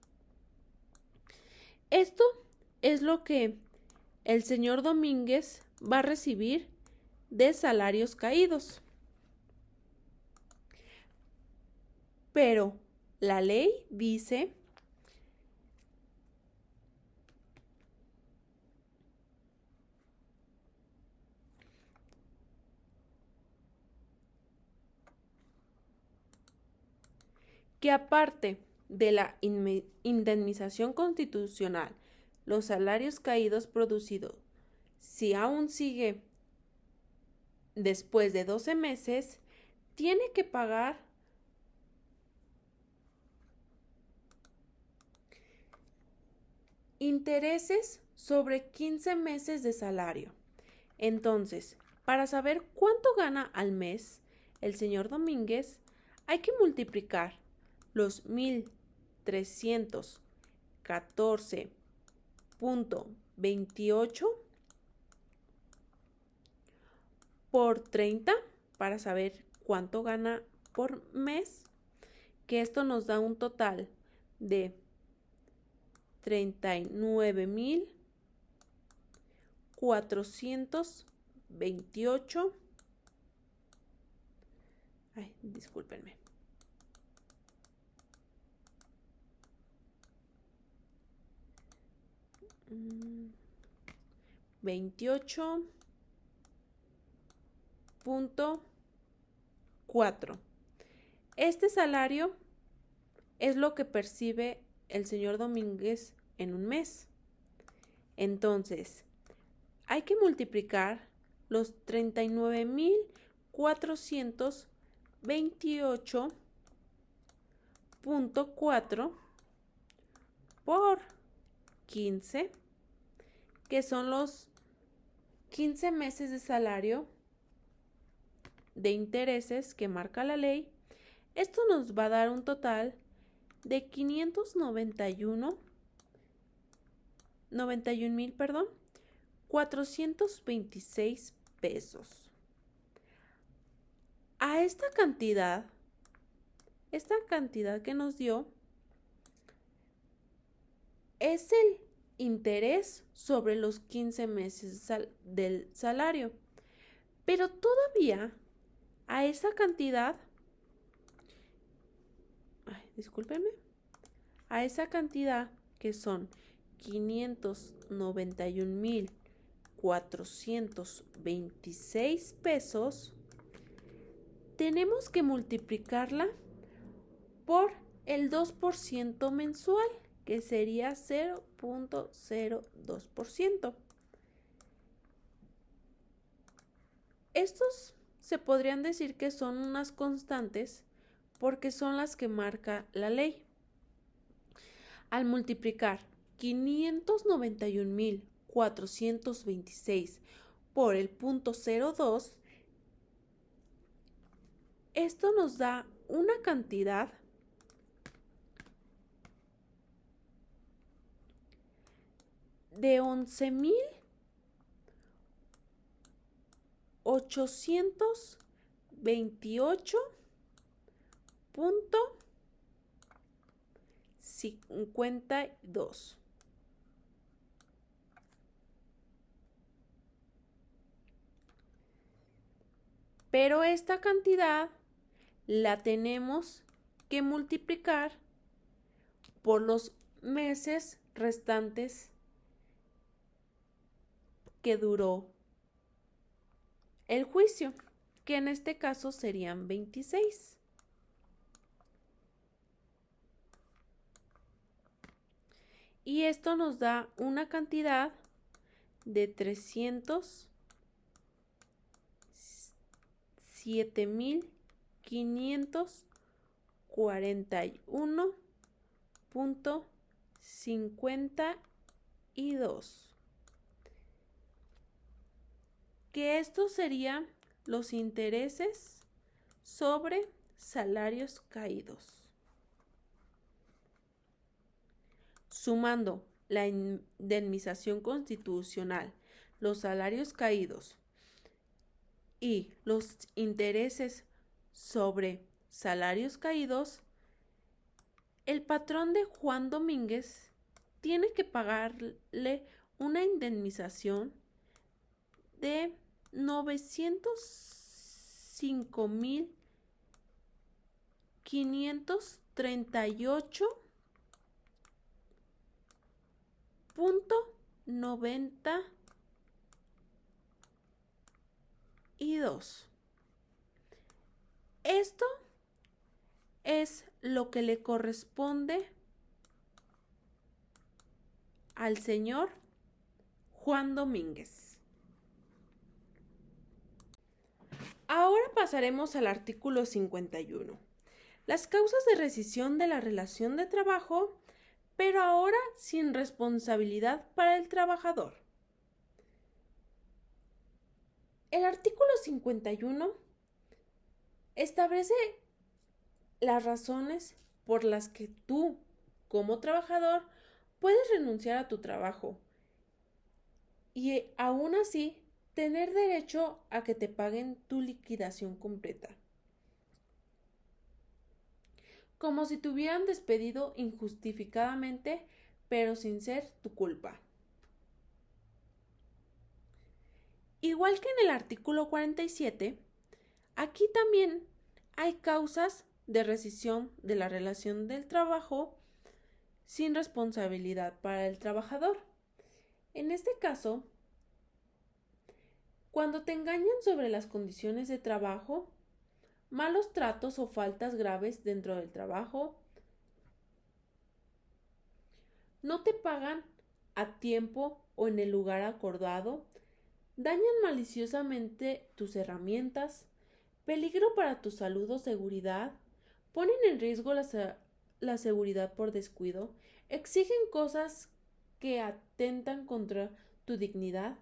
Esto es lo que el señor Domínguez va a recibir de salarios caídos. Pero la ley dice que aparte de la indemnización constitucional, los salarios caídos producidos, si aún sigue después de 12 meses, tiene que pagar intereses sobre 15 meses de salario. Entonces, para saber cuánto gana al mes el señor Domínguez, hay que multiplicar los 1314.28 por 30 para saber cuánto gana por mes, que esto nos da un total de 39.428. Ay, discúlpenme. 28.4. Este salario es lo que percibe el señor Domínguez en un mes. Entonces, hay que multiplicar los 39.428.4 por 15, que son los 15 meses de salario de intereses que marca la ley. Esto nos va a dar un total de 426 pesos. A esta cantidad que nos dio es el interés sobre los 15 meses del salario. Pero todavía a esa cantidad, a esa cantidad que son 591.426 pesos, tenemos que multiplicarla por el 2% mensual, que sería 0.02%. Estos se podrían decir que son unas constantes porque son las que marca la ley. Al multiplicar 591.426 por el 0.02, esto nos da una cantidad de 11.828.52. Pero esta cantidad la tenemos que multiplicar por los meses restantes que duró el juicio, que en este caso serían 26. Y esto nos da una cantidad de 307.541.52. Que estos serían los intereses sobre salarios caídos. Sumando la indemnización constitucional, los salarios caídos y los intereses sobre salarios caídos, el patrón de Juan Domínguez tiene que pagarle una indemnización de 905.538.92. Esto es lo que le corresponde al señor Juan Domínguez. Ahora pasaremos al artículo 51. Las causas de rescisión de la relación de trabajo, pero ahora sin responsabilidad para el trabajador. El artículo 51 establece las razones por las que tú, como trabajador, puedes renunciar a tu trabajo y aún así tener derecho a que te paguen tu liquidación completa, como si te hubieran despedido injustificadamente, pero sin ser tu culpa. Igual que en el artículo 47, aquí también hay causas de rescisión de la relación del trabajo sin responsabilidad para el trabajador. En este caso, cuando te engañan sobre las condiciones de trabajo, malos tratos o faltas graves dentro del trabajo, no te pagan a tiempo o en el lugar acordado, dañan maliciosamente tus herramientas, peligro para tu salud o seguridad, ponen en riesgo la seguridad por descuido, exigen cosas que atentan contra tu dignidad.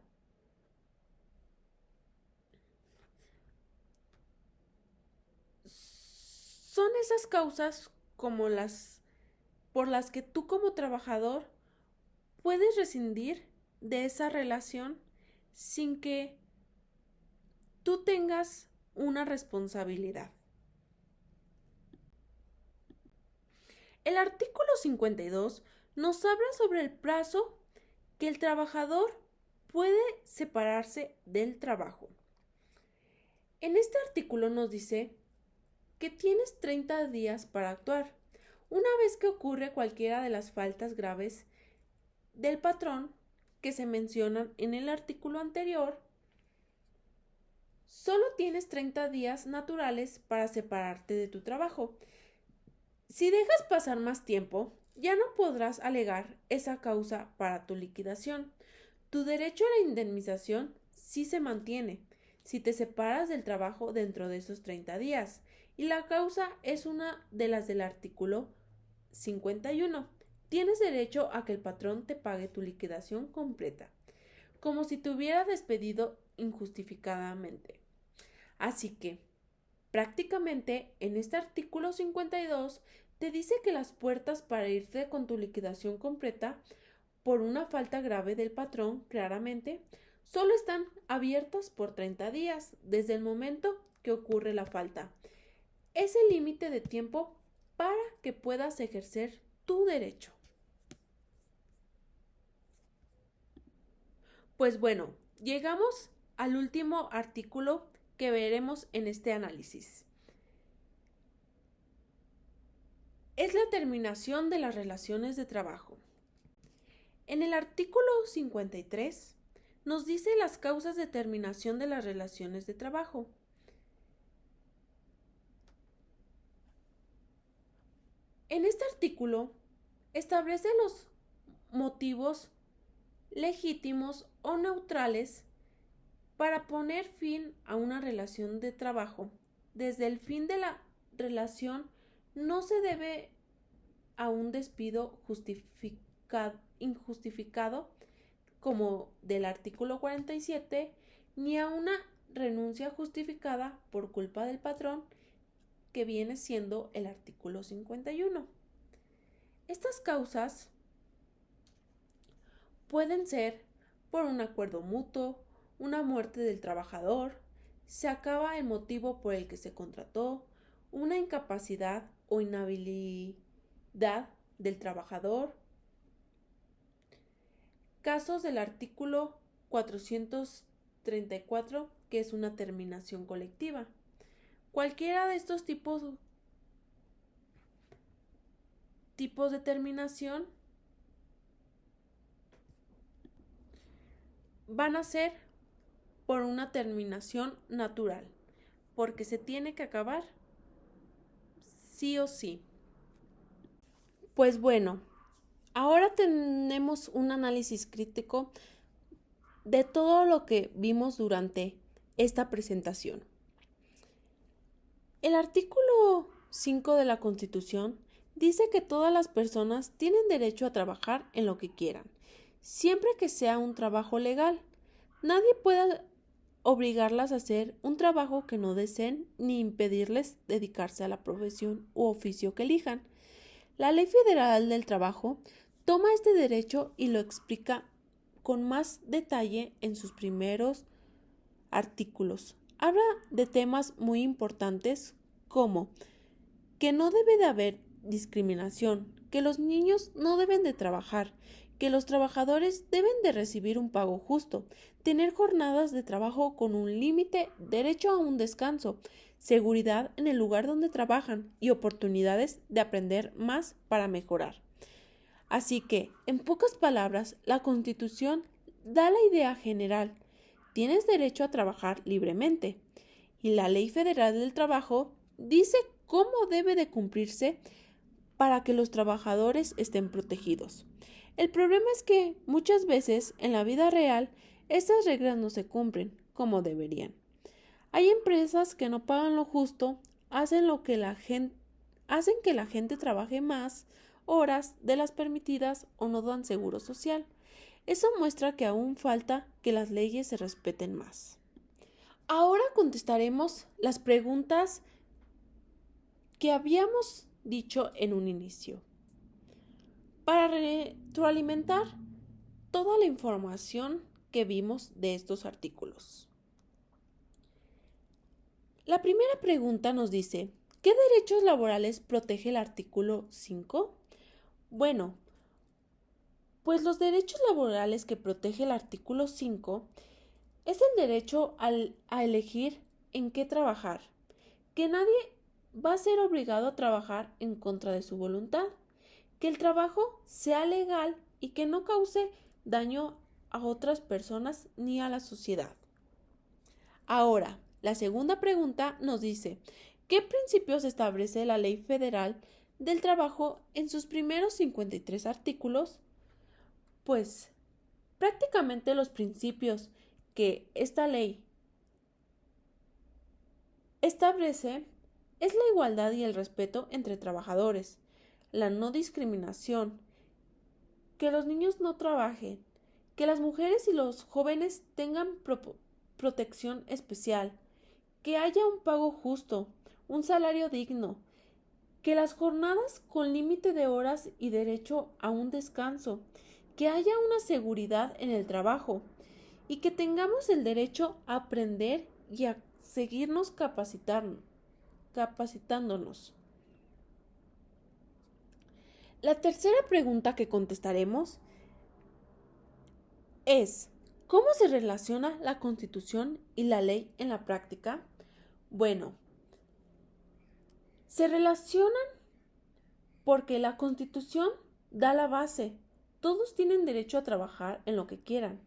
Son esas causas como las por las que tú como trabajador puedes rescindir de esa relación sin que tú tengas una responsabilidad. El artículo 52 nos habla sobre el plazo que el trabajador puede separarse del trabajo. En este artículo nos dice que tienes 30 días para actuar. Una vez que ocurre cualquiera de las faltas graves del patrón que se mencionan en el artículo anterior, solo tienes 30 días naturales para separarte de tu trabajo. Si dejas pasar más tiempo, ya no podrás alegar esa causa para tu liquidación. Tu derecho a la indemnización sí se mantiene si te separas del trabajo dentro de esos 30 días. Y la causa es una de las del artículo 51. Tienes derecho a que el patrón te pague tu liquidación completa, como si te hubiera despedido injustificadamente. Así que, prácticamente, en este artículo 52 te dice que las puertas para irte con tu liquidación completa por una falta grave del patrón, claramente, solo están abiertas por 30 días desde el momento que ocurre la falta. Es el límite de tiempo para que puedas ejercer tu derecho. Pues bueno, llegamos al último artículo que veremos en este análisis. Es la terminación de las relaciones de trabajo. En el artículo 53 nos dice las causas de terminación de las relaciones de trabajo. En este artículo establece los motivos legítimos o neutrales para poner fin a una relación de trabajo. Desde el fin de la relación no se debe a un despido injustificado como del artículo 47, ni a una renuncia justificada por culpa del patrón, que viene siendo el artículo 51. Estas causas pueden ser por un acuerdo mutuo, una muerte del trabajador, se acaba el motivo por el que se contrató, una incapacidad o inhabilidad del trabajador. Casos del artículo 434, que es una terminación colectiva. Cualquiera de estos tipos de terminación van a ser por una terminación natural, porque se tiene que acabar sí o sí. Pues bueno, ahora tenemos un análisis crítico de todo lo que vimos durante esta presentación. El artículo 5 de la Constitución dice que todas las personas tienen derecho a trabajar en lo que quieran, siempre que sea un trabajo legal. Nadie puede obligarlas a hacer un trabajo que no deseen ni impedirles dedicarse a la profesión u oficio que elijan. La Ley Federal del Trabajo toma este derecho y lo explica con más detalle en sus primeros artículos. Habla de temas muy importantes como que no debe de haber discriminación, que los niños no deben de trabajar, que los trabajadores deben de recibir un pago justo, tener jornadas de trabajo con un límite, derecho a un descanso, seguridad en el lugar donde trabajan y oportunidades de aprender más para mejorar. Así que, en pocas palabras, la Constitución da la idea general. Tienes derecho a trabajar libremente. Y la Ley Federal del Trabajo dice cómo debe de cumplirse para que los trabajadores estén protegidos. El problema es que muchas veces en la vida real estas reglas no se cumplen como deberían. Hay empresas que no pagan lo justo, hacen que la gente trabaje más horas de las permitidas o no dan seguro social. Eso muestra que aún falta que las leyes se respeten más. Ahora contestaremos las preguntas que habíamos dicho en un inicio. Para retroalimentar toda la información que vimos de estos artículos. La primera pregunta nos dice, ¿qué derechos laborales protege el artículo 5? Bueno, pues los derechos laborales que protege el artículo 5 es el derecho a elegir en qué trabajar, que nadie va a ser obligado a trabajar en contra de su voluntad, que el trabajo sea legal y que no cause daño a otras personas ni a la sociedad. Ahora, la segunda pregunta nos dice, ¿qué principios establece la Ley Federal del Trabajo en sus primeros 53 artículos? Pues prácticamente los principios que esta ley establece es la igualdad y el respeto entre trabajadores, la no discriminación, que los niños no trabajen, que las mujeres y los jóvenes tengan protección especial, que haya un pago justo, un salario digno, que las jornadas con límite de horas y derecho a un descanso, que haya una seguridad en el trabajo y que tengamos el derecho a aprender y a seguirnos capacitándonos. La tercera pregunta que contestaremos es, ¿cómo se relaciona la Constitución y la ley en la práctica? Bueno, se relacionan porque la Constitución da la base. Todos tienen derecho a trabajar en lo que quieran,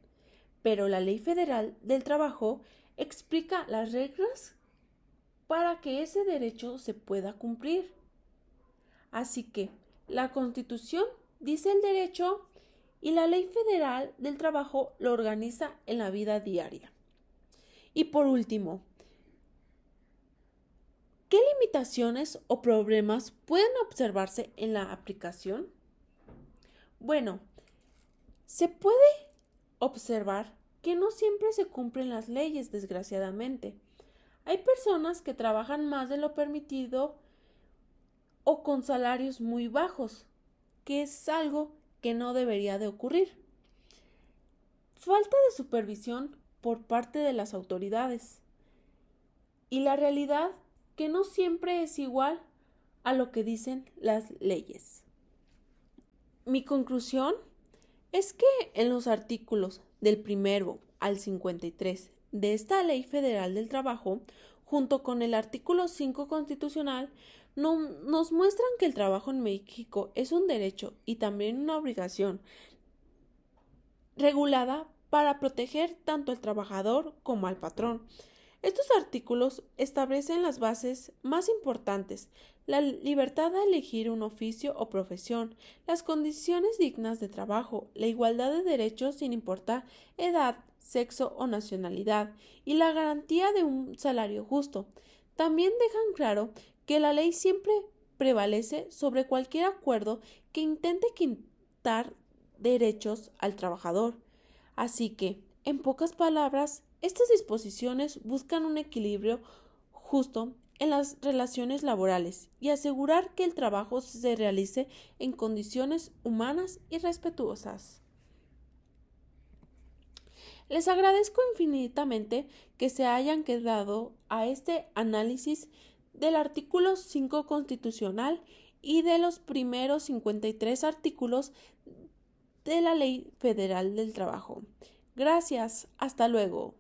pero la Ley Federal del Trabajo explica las reglas para que ese derecho se pueda cumplir. Así que la Constitución dice el derecho y la Ley Federal del Trabajo lo organiza en la vida diaria. Y por último, ¿qué limitaciones o problemas pueden observarse en la aplicación? Bueno, se puede observar que no siempre se cumplen las leyes, desgraciadamente. Hay personas que trabajan más de lo permitido o con salarios muy bajos, que es algo que no debería de ocurrir. Falta de supervisión por parte de las autoridades. Y la realidad que no siempre es igual a lo que dicen las leyes. Mi conclusión es que en los artículos del 1 al 53 de esta Ley Federal del Trabajo, junto con el artículo 5 constitucional, nos muestran que el trabajo en México es un derecho y también una obligación regulada para proteger tanto al trabajador como al patrón. Estos artículos establecen las bases más importantes: la libertad de elegir un oficio o profesión, las condiciones dignas de trabajo, la igualdad de derechos sin importar edad, sexo o nacionalidad, y la garantía de un salario justo. También dejan claro que la ley siempre prevalece sobre cualquier acuerdo que intente quitar derechos al trabajador. Así que, en pocas palabras, estas disposiciones buscan un equilibrio justo en las relaciones laborales y asegurar que el trabajo se realice en condiciones humanas y respetuosas. Les agradezco infinitamente que se hayan quedado a este análisis del artículo 5 constitucional y de los primeros 53 artículos de la Ley Federal del Trabajo. Gracias, hasta luego.